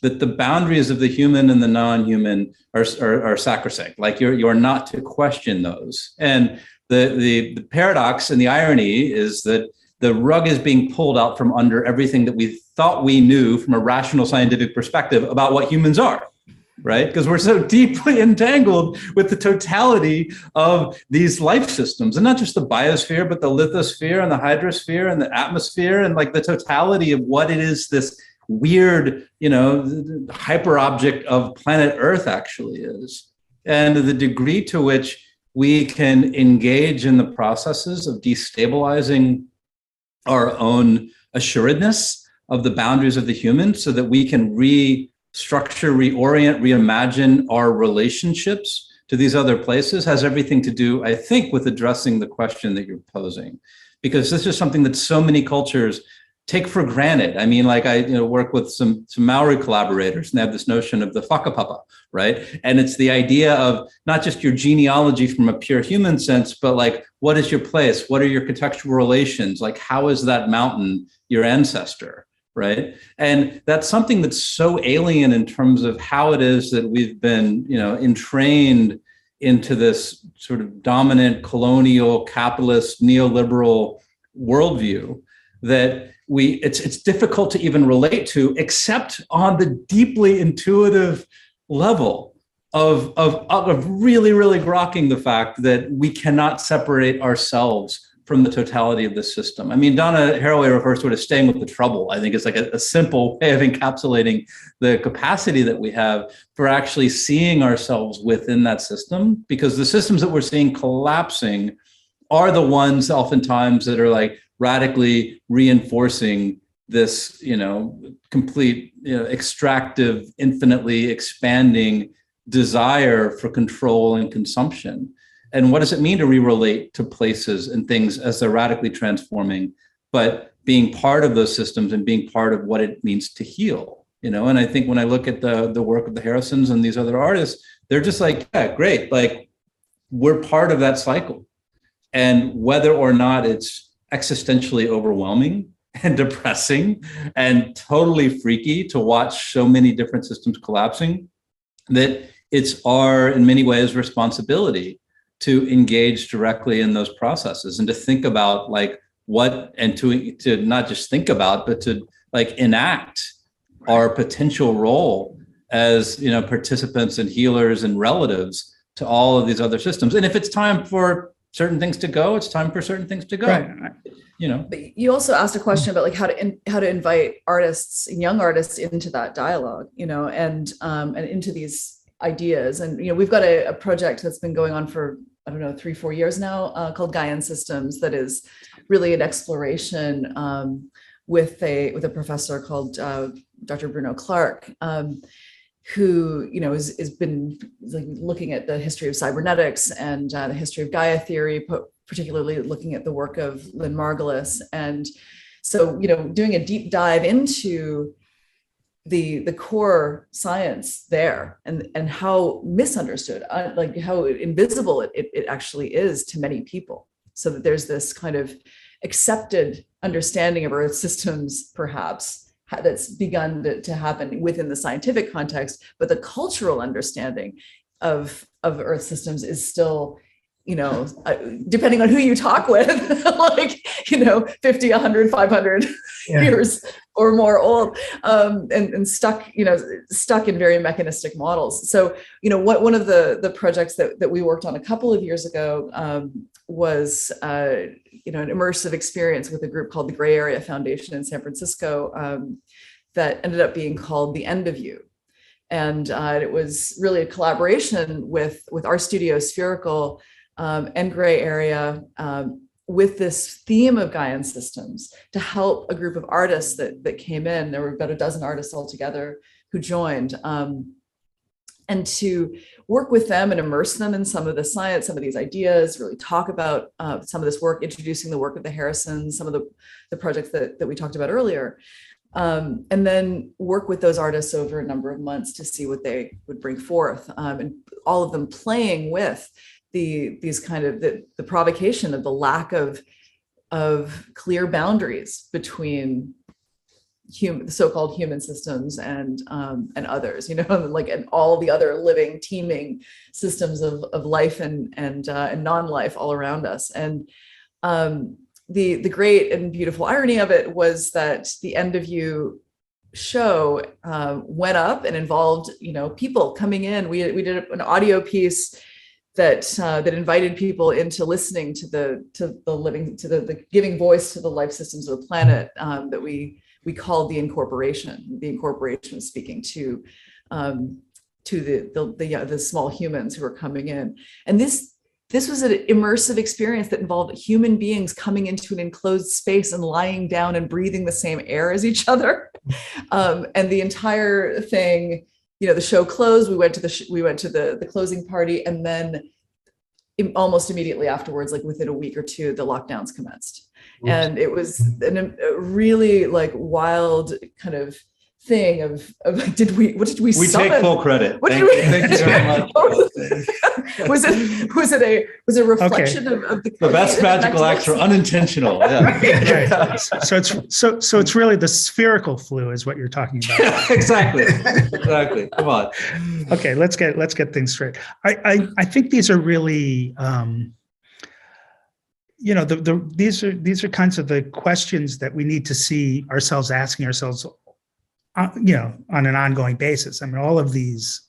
that the boundaries of the human and the non-human are sacrosanct. Like you're not to question those. And the paradox and the irony is that the rug is being pulled out from under everything that we thought we knew from a rational scientific perspective about what humans are, right? Because we're so deeply entangled with the totality of these life systems, and not just the biosphere, but the lithosphere and the hydrosphere and the atmosphere, and like the totality of what it is this weird, hyper object of planet Earth actually is. And the degree to which we can engage in the processes of destabilizing our own assuredness of the boundaries of the human so that we can restructure, reorient, reimagine our relationships to these other places has everything to do, I think, with addressing the question that you're posing. Because this is something that so many cultures take for granted. I mean, like I work with some Maori collaborators, and they have this notion of the whakapapa, right? And it's the idea of not just your genealogy from a pure human sense, but like, what is your place? What are your contextual relations? Like, how is that mountain your ancestor, right? And that's something that's so alien in terms of how it is that we've been, entrained into this sort of dominant colonial, capitalist, neoliberal worldview that it's difficult to even relate to, except on the deeply intuitive level of really, really grokking the fact that we cannot separate ourselves from the totality of the system. I mean, Donna Haraway refers to it as staying with the trouble. I think it's like a simple way of encapsulating the capacity that we have for actually seeing ourselves within that system, because the systems that we're seeing collapsing are the ones oftentimes that are like radically reinforcing this, complete, extractive, infinitely expanding desire for control and consumption. And what does it mean to re-relate to places and things as they're radically transforming, but being part of those systems and being part of what it means to heal, And I think when I look at the work of the Harrisons and these other artists, they're just like, yeah, great. Like, we're part of that cycle. And whether or not it's existentially overwhelming and depressing and totally freaky to watch so many different systems collapsing, that it's our, in many ways, responsibility to engage directly in those processes and to think about like what, and to not just think about, but to like enact our potential role as, participants and healers and relatives to all of these other systems. And if it's time for certain things to go, it's time for certain things to go. Right. But you also asked a question about like how to invite artists, young artists, into that dialogue, and into these ideas. And we've got a project that's been going on for 3-4 years now, called Gaian Systems, that is really an exploration with a professor called Dr. Bruno Clark, who has been like looking at the history of cybernetics and the history of Gaia theory, particularly looking at the work of Lynn Margulis. And so, doing a deep dive into the core science there and how misunderstood, like how invisible it actually is to many people. So that there's this kind of accepted understanding of Earth systems, perhaps, that's begun to happen within the scientific context, but the cultural understanding of Earth systems is still, depending on who you talk with, like, 50, 100, 500 years or more old, and stuck in very mechanistic models. So, one of the projects that we worked on a couple of years ago was, an immersive experience with a group called the Gray Area Foundation in San Francisco that ended up being called The End of You. And it was really a collaboration with our studio, Spherical, and Gray Area, with this theme of Gaian systems to help a group of artists that came in. There were about a dozen artists altogether who joined, and to work with them and immerse them in some of the science, some of these ideas, really talk about some of this work, introducing the work of the Harrisons, some of the projects that we talked about earlier, and then work with those artists over a number of months to see what they would bring forth, and all of them playing with these kind of the provocation of the lack of clear boundaries between the so-called human systems and others, like, and all the other living, teeming systems of life and non-life all around us. And the great and beautiful irony of it was that the End of You show went up and involved, people coming in. We did an audio piece that invited people into listening to the giving voice to the life systems of the planet, that we called the incorporation. The incorporation was speaking to the small humans who were coming in, and this was an immersive experience that involved human beings coming into an enclosed space and lying down and breathing the same air as each other. And the entire thing, the show closed. We went to the closing party, and then almost immediately afterwards, like within a week or two, the lockdowns commenced. Oops. And it was a really wild kind of thing of what did we summon? Take full credit. Thank you very much. was it a reflection of the best magical acts are unintentional? Yeah. Right. So it's really the spherical flu is what you're talking about. Exactly. Come on. Okay, let's get things straight. I think these are really these are kinds of the questions that we need to see ourselves asking ourselves on an ongoing basis. I mean, all of these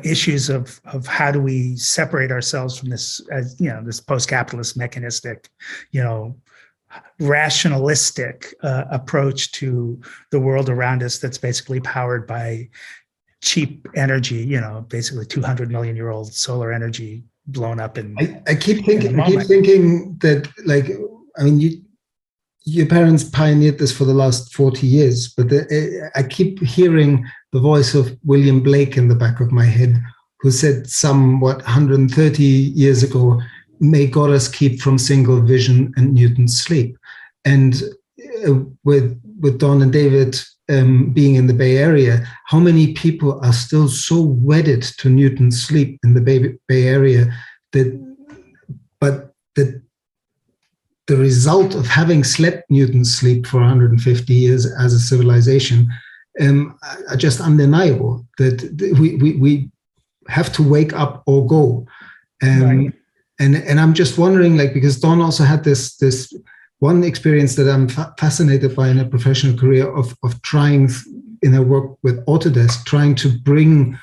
issues of how do we separate ourselves from this, this post-capitalist mechanistic, rationalistic approach to the world around us that's basically powered by cheap energy, basically 200 million year old solar energy blown up in. I keep thinking that your parents pioneered this for the last 40 years, but I keep hearing the voice of William Blake in the back of my head, who said 130 years ago, may God us keep from single vision and Newton's sleep. And with Don and David being in the Bay Area, how many people are still so wedded to Newton's sleep in the Bay Area that the result of having slept Newton's sleep for 150 years as a civilization are just undeniable, that we have to wake up or go. Right. And I'm just wondering, because Don also had this one experience that I'm fascinated by in a professional career of trying, in her work with Autodesk, trying to bring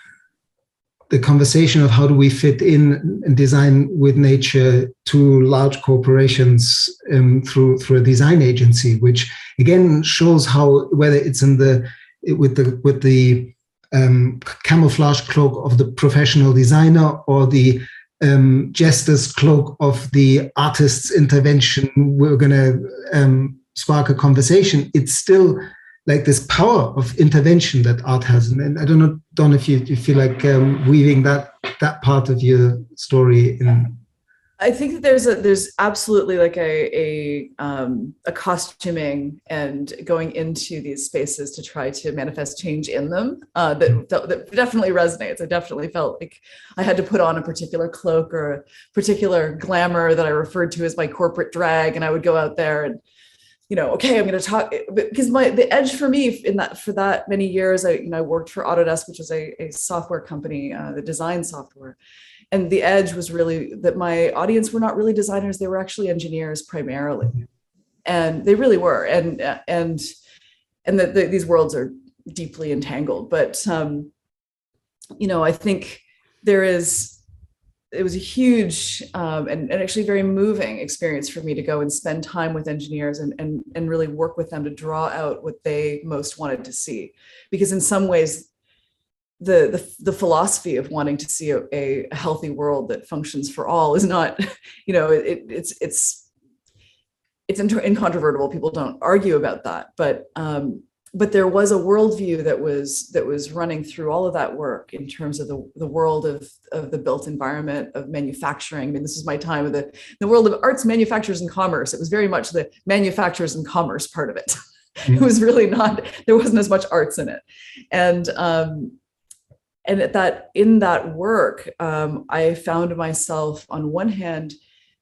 the conversation of how do we fit in and design with nature to large corporations through a design agency, which again shows how, whether it's with the camouflage cloak of the professional designer or the jester's cloak of the artist's intervention, we're going to spark a conversation. It's still this power of intervention that art has. And I don't know, Don, if you feel like weaving that part of your story in. I think that there's absolutely a costuming and going into these spaces to try to manifest change in them that definitely resonates. I definitely felt like I had to put on a particular cloak or a particular glamour that I referred to as my corporate drag, and I would go out there and okay, I'm going to talk, because the edge for me for that many years, I worked for Autodesk, which is a software company that designs software. And the edge was really that my audience were not really designers. They were actually engineers primarily. And they really were. And these worlds are deeply entangled. But, I think it was a huge and actually very moving experience for me to go and spend time with engineers and really work with them to draw out what they most wanted to see. Because in some ways, the philosophy of wanting to see a healthy world that functions for all is not, it's incontrovertible. People don't argue about that, but there was a worldview that was running through all of that work in terms of the world of the built environment, of manufacturing. I mean, this is my time of the world of arts, manufacturers, and commerce. It was very much the manufacturers and commerce part of it. It was really not, there wasn't as much arts in it. And in that work, I found myself on one hand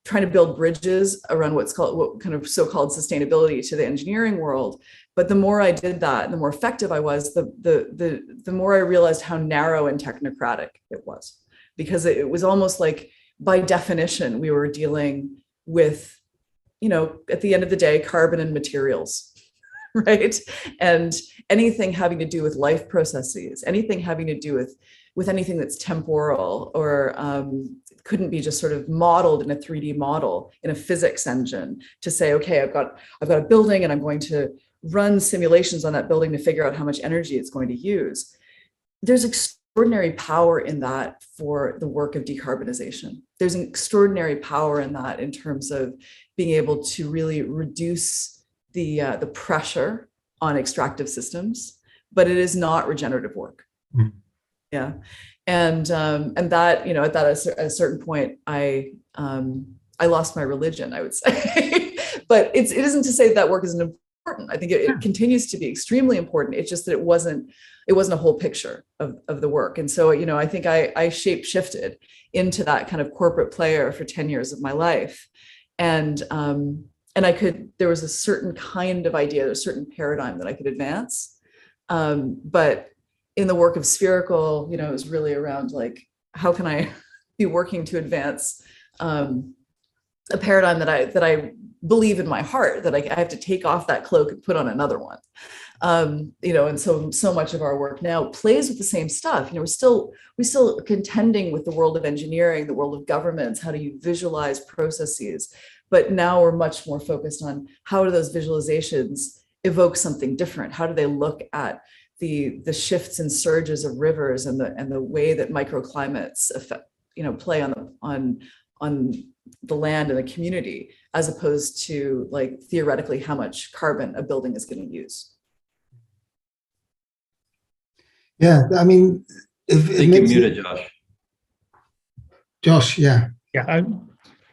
trying to build bridges around what kind of so-called sustainability to the engineering world. But the more I did that, and the more effective I was, the more I realized how narrow and technocratic it was, because it was almost like by definition we were dealing with at the end of the day, carbon and materials, right? And anything having to do with life processes, anything having to do with anything that's temporal or couldn't be just sort of modeled in a 3D model in a physics engine to say, okay, I've got a building and I'm going to run simulations on that building to figure out how much energy it's going to use. There's extraordinary power in that for the work of decarbonization. There's an extraordinary power in that in terms of being able to really reduce the pressure on extractive systems, but it is not regenerative work. Mm. Yeah, and that at a certain point, I lost my religion, I would say, but it isn't to say that work isn't important. I think it continues to be extremely important. It's just that it wasn't a whole picture of the work, and so I think I shape shifted into that kind of corporate player for 10 years of my life, and there was a certain kind of idea, a certain paradigm that I could advance, but in the work of Spherical, it was really around like, how can I be working to advance a paradigm that I believe in my heart, that I have to take off that cloak and put on another one. And so much of our work now plays with the same stuff. We're still contending with the world of engineering, the world of governments, how do you visualize processes? But now we're much more focused on how do those visualizations evoke something different? How do they look at the shifts and surges of rivers and the way that microclimates affect, play on the land and the community, as opposed to like theoretically how much carbon a building is going to use. Yeah, I mean, Think you're muted, Josh. Josh, yeah. Yeah,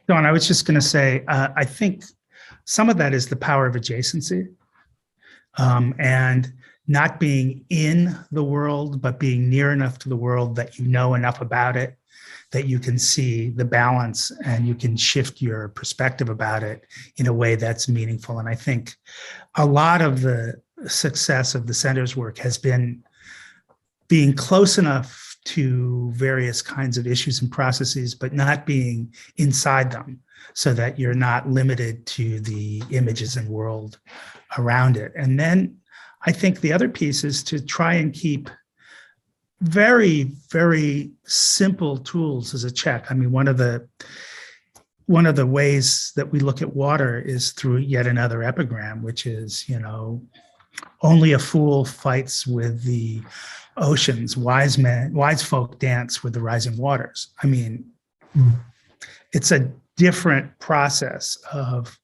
Don, I was just going to say, I think some of that is the power of adjacency, and not being in the world, but being near enough to the world that you know enough about it, that you can see the balance and you can shift your perspective about it in a way that's meaningful. And I think a lot of the success of the center's work has been being close enough to various kinds of issues and processes, but not being inside them, so that you're not limited to the images and world around it. And then I think the other piece is to try and keep very, very simple tools as a check. I mean, one of the ways that we look at water is through yet another epigram, which is, only a fool fights with the oceans, wise folk dance with the rising waters. I mean, it's a different process of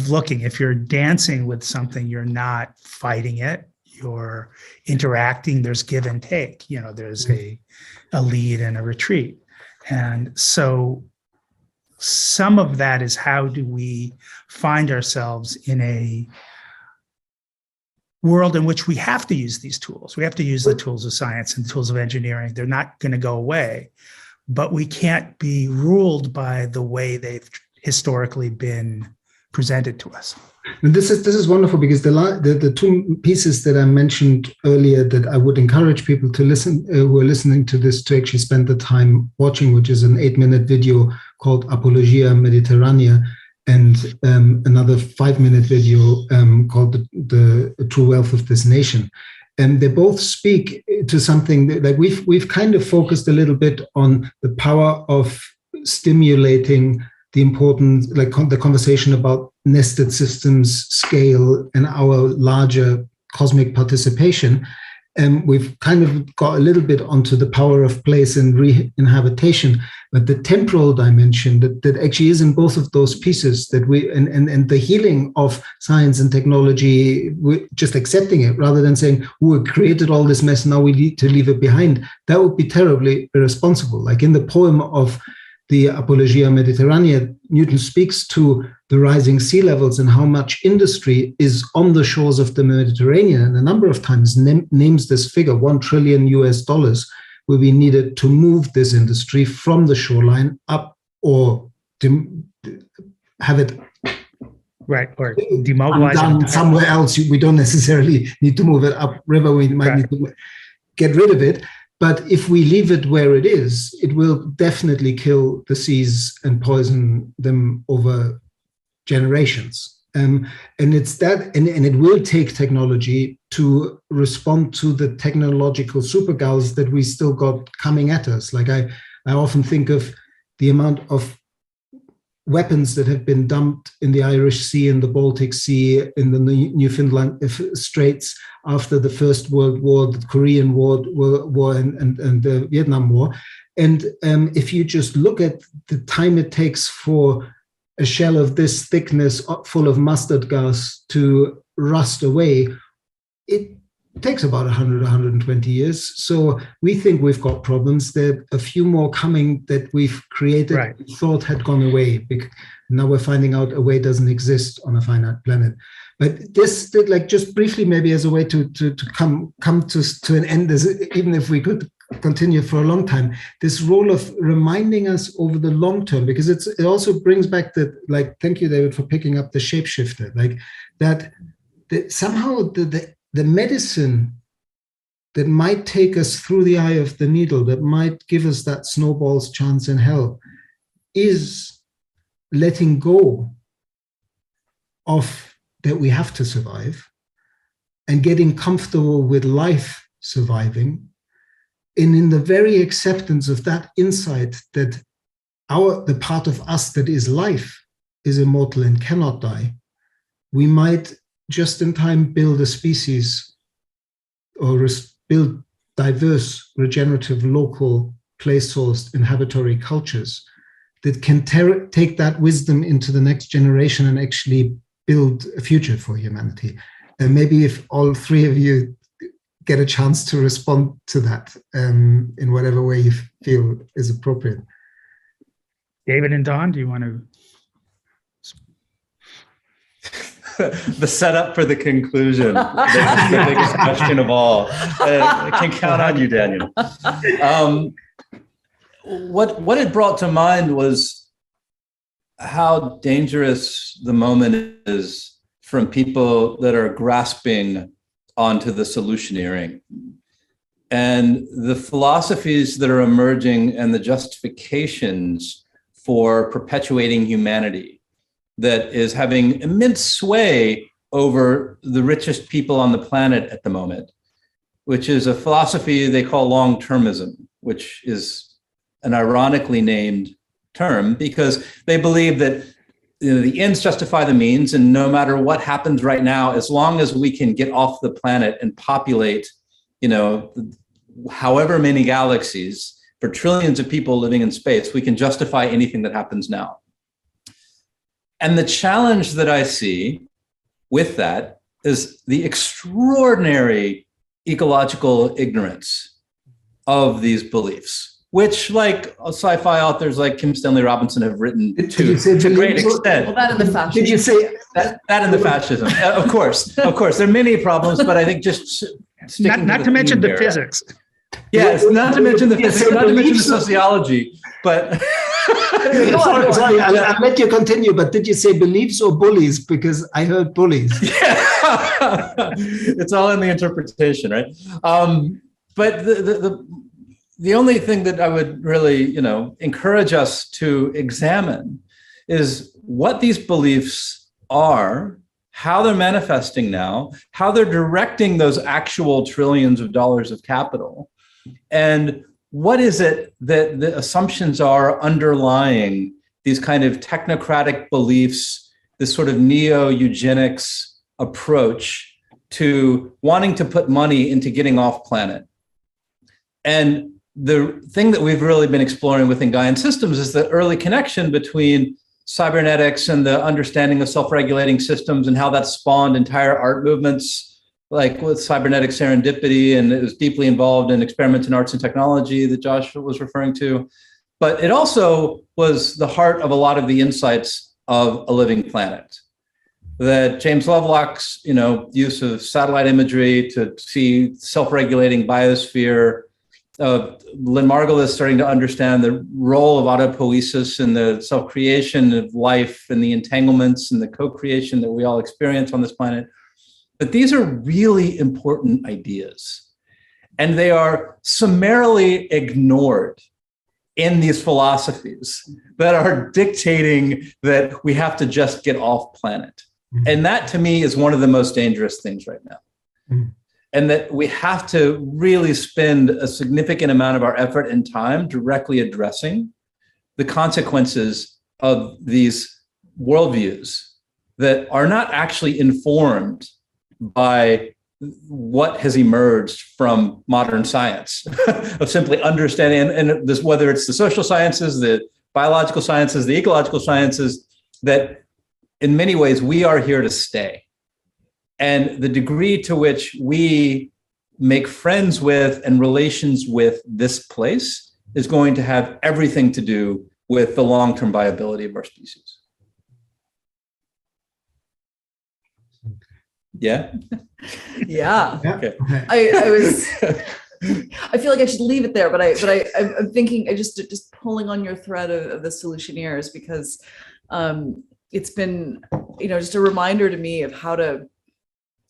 looking. If you're dancing with something, you're not fighting it, you're interacting, there's give and take, there's a lead and a retreat. And so some of that is, how do we find ourselves in a world in which we have to use these tools? We have to use the tools of science and the tools of engineering. They're not going to go away, but we can't be ruled by the way they've historically been presented to us. And this is wonderful, because the two pieces that I mentioned earlier that I would encourage people to listen, who are listening to this, to actually spend the time watching, which is an 8-minute video called Apologia Mediterranea, and another 5-minute video called the True Wealth of This Nation. And they both speak to something that we've kind of focused a little bit on, the power of stimulating the importance, like the conversation about nested systems, scale, and our larger cosmic participation. And we've kind of got a little bit onto the power of place and re-inhabitation, but the temporal dimension that actually is in both of those pieces, that and the healing of science and technology, just accepting it rather than saying, we created all this mess, now we need to leave it behind. That would be terribly irresponsible. Like in the poem of the Apologia Mediterranea, Newton speaks to the rising sea levels and how much industry is on the shores of the Mediterranean, and a number of times names this figure, $1 trillion will be needed to move this industry from the shoreline up, or to have it or demobilize done somewhere else. We don't necessarily need to move it upriver. We might need to get rid of it. But if we leave it where it is, it will definitely kill the seas and poison them over generations. And it's that, and it will take technology to respond to the technological super-GAUs that we still got coming at us. Like I often think of the amount of weapons that have been dumped in the Irish Sea, in the Baltic Sea, in the Newfoundland Straits after the First World War, the Korean War, and the Vietnam War. And if you just look at the time it takes for a shell of this thickness full of mustard gas to rust away, it takes about 100, 120 years. So we think we've got problems. There are a few more coming that we've created, right, thought had gone away. Now we're finding out a way doesn't exist on a finite planet. But this, like, just briefly, maybe as a way to come to an end, even if we could continue for a long time, this role of reminding us over the long term, because it also brings back the, like, thank you, David, for picking up the shapeshifter, like that somehow the medicine that might take us through the eye of the needle, that might give us that snowball's chance in hell, is letting go of that we have to survive and getting comfortable with life surviving. And in the very acceptance of that insight that the part of us that is life is immortal and cannot die, we might just in time build a species or build diverse, regenerative, local, place-sourced inhabitory cultures that can take that wisdom into the next generation and actually build a future for humanity. And maybe if all three of you get a chance to respond to that in whatever way you feel is appropriate. David and Don, do you want to? The setup for the conclusion, the biggest question of all. I can count on you, Daniel. What it brought to mind was how dangerous the moment is from people that are grasping onto the solutioneering. And the philosophies that are emerging and the justifications for perpetuating humanity that is having immense sway over the richest people on the planet at the moment, which is a philosophy they call long-termism, which is an ironically named term because they believe that the ends justify the means, and no matter what happens right now, as long as we can get off the planet and populate, however many galaxies for trillions of people living in space, we can justify anything that happens now. And the challenge that I see with that is the extraordinary ecological ignorance of these beliefs, which, like, sci-fi authors like Kim Stanley Robinson have written to a great extent. Well, that and the fascism. Did you say that and the fascism? Of course. There are many problems, but I think just not to mention the physics. Yes, not to mention the physics, not to mention the sociology, but. Sorry, I'll let you continue, but did you say beliefs or bullies? Because I heard bullies. Yeah. It's all in the interpretation, right? But the only thing that I would really, encourage us to examine is what these beliefs are, how they're manifesting now, how they're directing those actual trillions of dollars of capital, and what is it that the assumptions are underlying these kind of technocratic beliefs, this sort of neo-eugenics approach to wanting to put money into getting off planet. And the thing that we've really been exploring within Gaian systems is the early connection between cybernetics and the understanding of self-regulating systems and how that spawned entire art movements, like with cybernetic serendipity, and it was deeply involved in experiments in arts and technology that Josh was referring to. But it also was the heart of a lot of the insights of A Living Planet. That James Lovelock's, use of satellite imagery to see self-regulating biosphere, Lynn Margulis starting to understand the role of autopoiesis in the self-creation of life and the entanglements and the co-creation that we all experience on this planet. But these are really important ideas, and they are summarily ignored in these philosophies that are dictating that we have to just get off planet. Mm-hmm. And that to me is one of the most dangerous things right now. Mm-hmm. And that we have to really spend a significant amount of our effort and time directly addressing the consequences of these worldviews that are not actually informed by what has emerged from modern science of simply understanding, and this, whether it's the social sciences, the biological sciences, the ecological sciences, that in many ways we are here to stay. And the degree to which we make friends with and relations with this place is going to have everything to do with the long-term viability of our species. Yeah? Yeah. Okay. I feel like I should leave it there, but I'm thinking, I just pulling on your thread of the solutioneers, because it's been, just a reminder to me of how to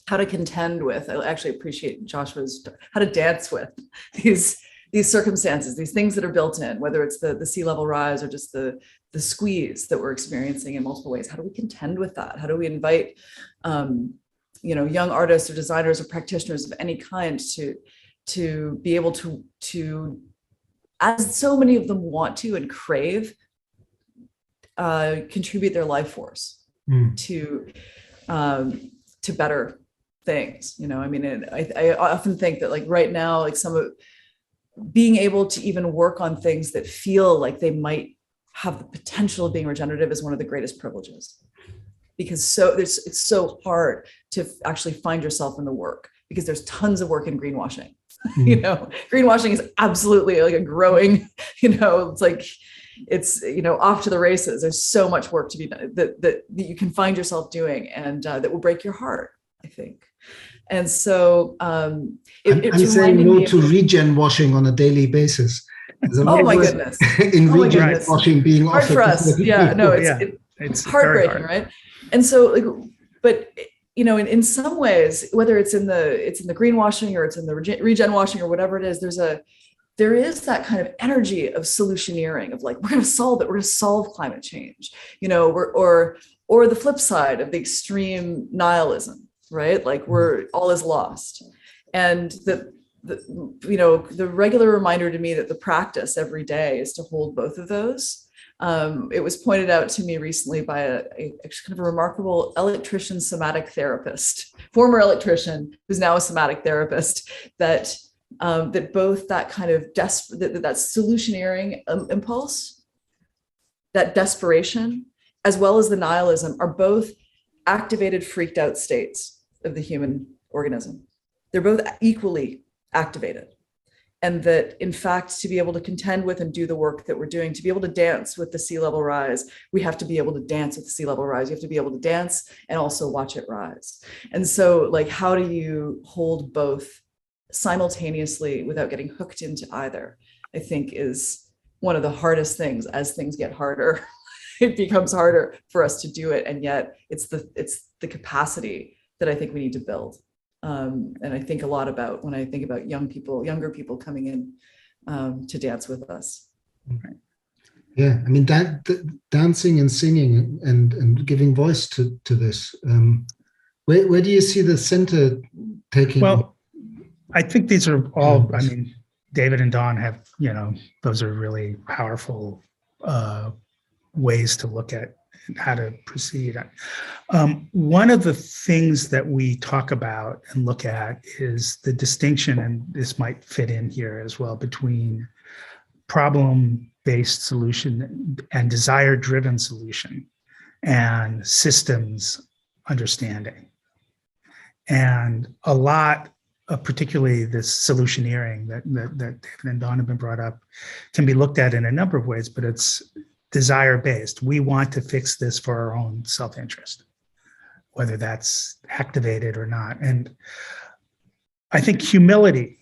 contend with. I actually appreciate Joshua's how to dance with these circumstances, these things that are built in, whether it's the sea level rise or just the squeeze that we're experiencing in multiple ways. How do we contend with that? How do we invite young artists or designers or practitioners of any kind to be able to, as so many of them want to and crave, contribute their life force to better things. I often think that, like, right now, like, some of being able to even work on things that feel like they might have the potential of being regenerative is one of the greatest privileges, because it's so hard to actually find yourself in the work, because there's tons of work in greenwashing. Greenwashing is absolutely like a growing, it's like, it's, off to the races. There's so much work to be done that you can find yourself doing, and that will break your heart, I think. And so I'm saying no to regen washing on a daily basis. Oh my goodness. In regen washing being hard offered for us. Yeah, no, it's heartbreaking, right? And so, like, but in some ways, whether it's in the greenwashing or it's in the regen washing or whatever it is, there is that kind of energy of solutioneering, of like, we're going to solve it. We're going to solve climate change, or the flip side of the extreme nihilism, right? Like, we're all is lost. And the regular reminder to me that the practice every day is to hold both of those. It was pointed out to me recently by a kind of a remarkable electrician somatic therapist, former electrician who's now a somatic therapist, that both that kind of that solutioneering impulse, that desperation, as well as the nihilism, are both activated, freaked out states of the human organism. They're both equally activated. And that, in fact, to be able to contend with and do the work that we're doing, to be able to dance with the sea level rise, we have to be able to dance with the sea level rise. You have to be able to dance and also watch it rise. And so, like, how do you hold both simultaneously without getting hooked into either, I think, is one of the hardest things. As things get harder, it becomes harder for us to do it. And yet it's the capacity that I think we need to build. And I think a lot about, when I think about younger people coming in to dance with us. Yeah, I mean, dancing and singing and giving voice to this. Where do you see the center taking? Well, I think these are all, I mean, David and Don have, those are really powerful ways to look at how to proceed. One of the things that we talk about and look at is the distinction, and this might fit in here as well, between problem-based solution and desire-driven solution and systems understanding. And a lot of, particularly this solutioneering that David and Don have been brought up, can be looked at in a number of ways, but it's desire-based. We want to fix this for our own self-interest, whether that's activated or not. And I think humility,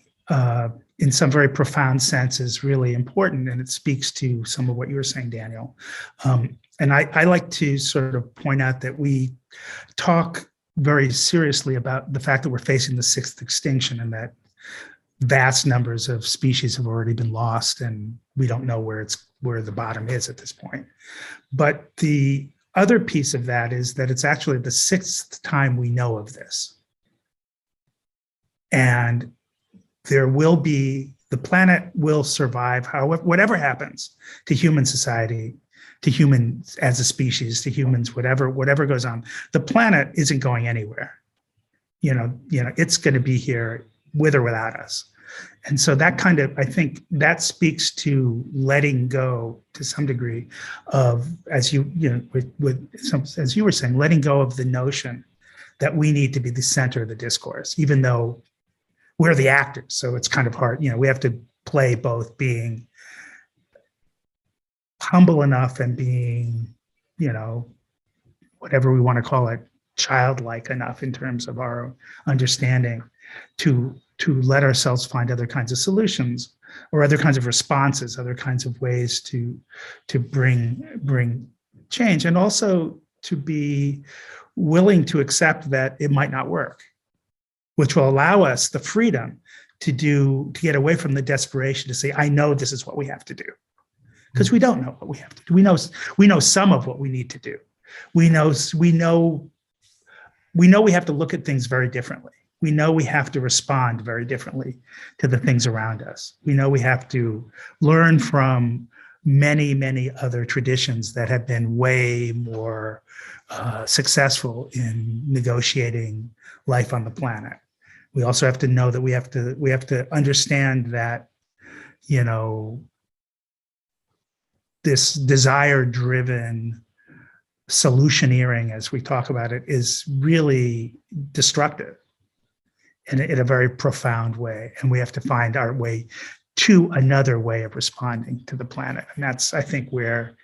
in some very profound sense, is really important, and it speaks to some of what you were saying, Daniel. And I like to sort of point out that we talk very seriously about the fact that we're facing the sixth extinction, and that vast numbers of species have already been lost, and we don't know where the bottom is at this point. But the other piece of that is that it's actually the 6th time we know of this. And the planet will survive, however, whatever happens to human society, to humans as a species, to humans, whatever goes on. The planet isn't going anywhere. It's going to be here with or without us. And so that I think that speaks to letting go to some degree of, as you were saying, letting go of the notion that we need to be the center of the discourse, even though we're the actors. So it's kind of hard. We have to play both being humble enough and being, whatever we want to call it, childlike enough in terms of our understanding to let ourselves find other kinds of solutions or other kinds of responses, other kinds of ways to bring change, and also to be willing to accept that it might not work, which will allow us the freedom to get away from the desperation to say, I know this is what we have to do. Because we don't know what we have to do. We know some of what we need to do. We know we have to look at things very differently. We know we have to respond very differently to the things around us. We know we have to learn from many, many other traditions that have been way more successful in negotiating life on the planet. We also have to know that we have to understand that, this desire-driven solutioneering, as we talk about it, is really destructive in a very profound way. And we have to find our way to another way of responding to the planet. And that's, I think, where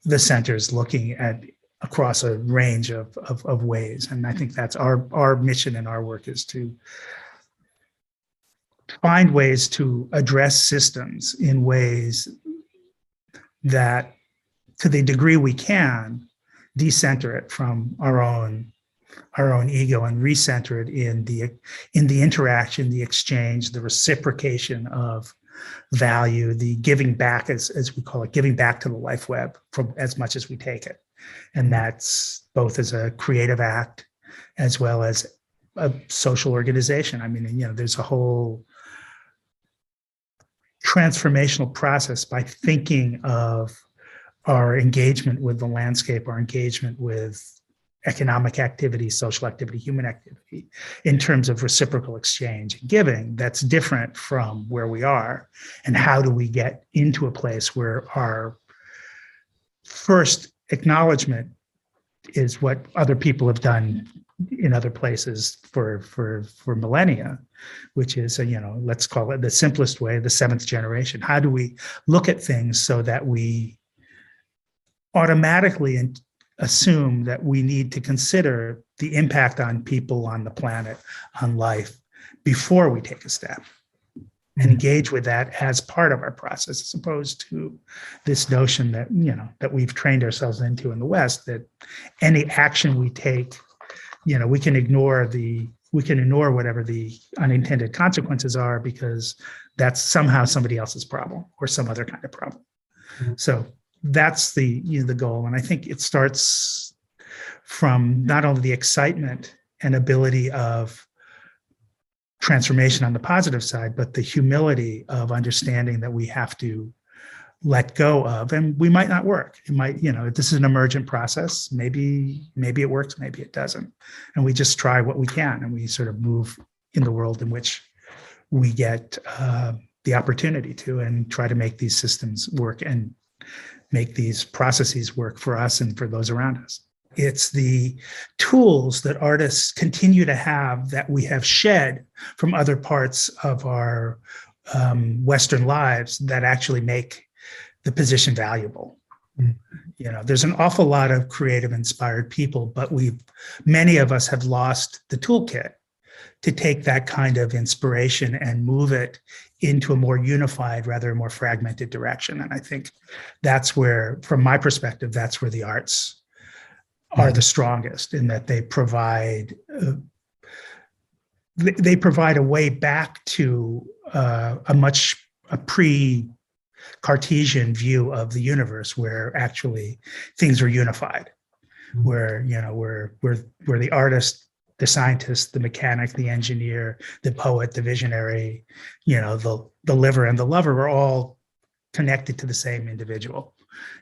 the center is looking at across a range of ways. And I think that's our mission and our work, is to find ways to address systems in ways that, to the degree we can, decenter it from our own ego and recenter it in the interaction, the exchange, the reciprocation of value, the giving back, as we call it, giving back to the life web from as much as we take it. And that's both as a creative act as well as a social organization. I mean, there's a whole transformational process by thinking of our engagement with the landscape, our engagement with economic activity, social activity, human activity, in terms of reciprocal exchange and giving, that's different from where we are. And how do we get into a place where our first acknowledgement is what other people have done in other places for millennia, which is, let's call it the simplest way, the 7th generation. How do we look at things so that we automatically assume that we need to consider the impact on people, on the planet, on life, before we take a step, and engage with that as part of our process, as opposed to this notion that, that we've trained ourselves into in the West, that any action we take, we can ignore whatever the unintended consequences are, because that's somehow somebody else's problem or some other kind of problem. So that's the goal. And I think it starts from not only the excitement and ability of transformation on the positive side, but the humility of understanding that we have to let go of, and we might not work. It might, this is an emergent process. Maybe it works, maybe it doesn't. And we just try what we can, and we sort of move in the world in which we get the opportunity to, and try to make these systems work and make these processes work for us and for those around us. It's the tools that artists continue to have that we have shed from other parts of our Western lives that actually make the position valuable. There's an awful lot of creative, inspired people, but many of us have lost the toolkit to take that kind of inspiration and move it into a more unified, rather more fragmented direction. And I think that's where, from my perspective, that's where the arts are the strongest, in that they provide they provide a way back to a pre-Cartesian view of the universe, where actually things are unified, where the artist, the scientist, the mechanic, the engineer, the poet, the visionary, the liver and the lover are all connected to the same individual.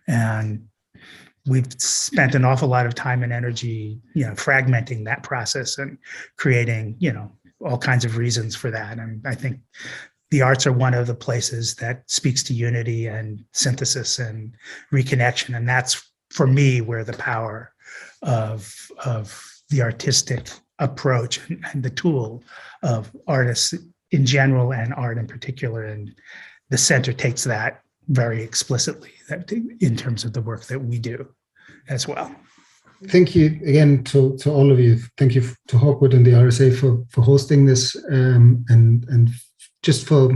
And we've spent an awful lot of time and energy, fragmenting that process and creating, all kinds of reasons for that. And I think the arts are one of the places that speaks to unity and synthesis and reconnection. And that's, for me, where the power of the artistic approach and the tool of artists in general and art in particular, and the center takes that very explicitly in terms of the work that we do as well. Thank you again to all of you. Thank you to Hawkwood and the RSA for hosting this, and just for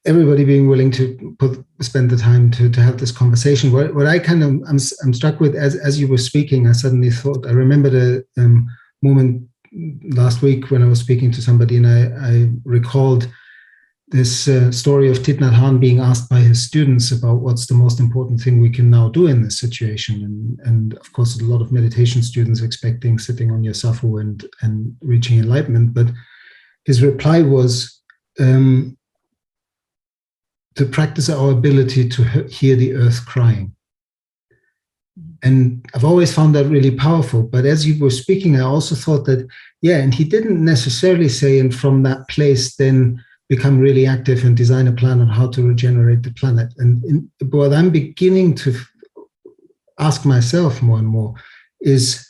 everybody being willing to spend the time to have this conversation. What I I'm struck with as you were speaking, I suddenly thought, I remembered a moment last week when I was speaking to somebody, and I recalled this story of Thich Nhat Hanh being asked by his students about what's the most important thing we can now do in this situation. And of course, a lot of meditation students expecting sitting on your safu and reaching enlightenment. But his reply was to practice our ability to hear the earth crying. And I've always found that really powerful. But as you were speaking, I also thought that, and he didn't necessarily say, and from that place, then become really active and design a plan on how to regenerate the planet. And what I'm beginning to ask myself more and more is,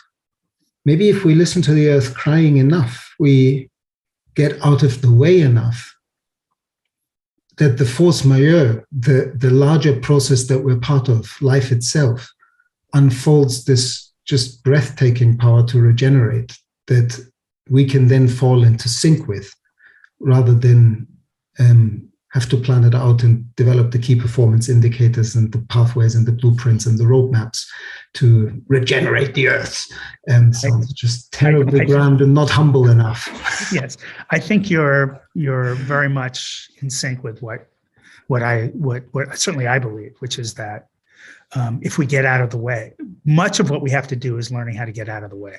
maybe if we listen to the earth crying enough, we get out of the way enough, that the force majeure, the larger process that we're part of, life itself, unfolds this just breathtaking power to regenerate that we can then fall into sync with, rather than have to plan it out and develop the key performance indicators and the pathways and the blueprints and the roadmaps to regenerate the earth. Sounds just terribly grand and not humble enough. Yes, I think you're very much in sync with what certainly I believe, which is that if we get out of the way, much of what we have to do is learning how to get out of the way.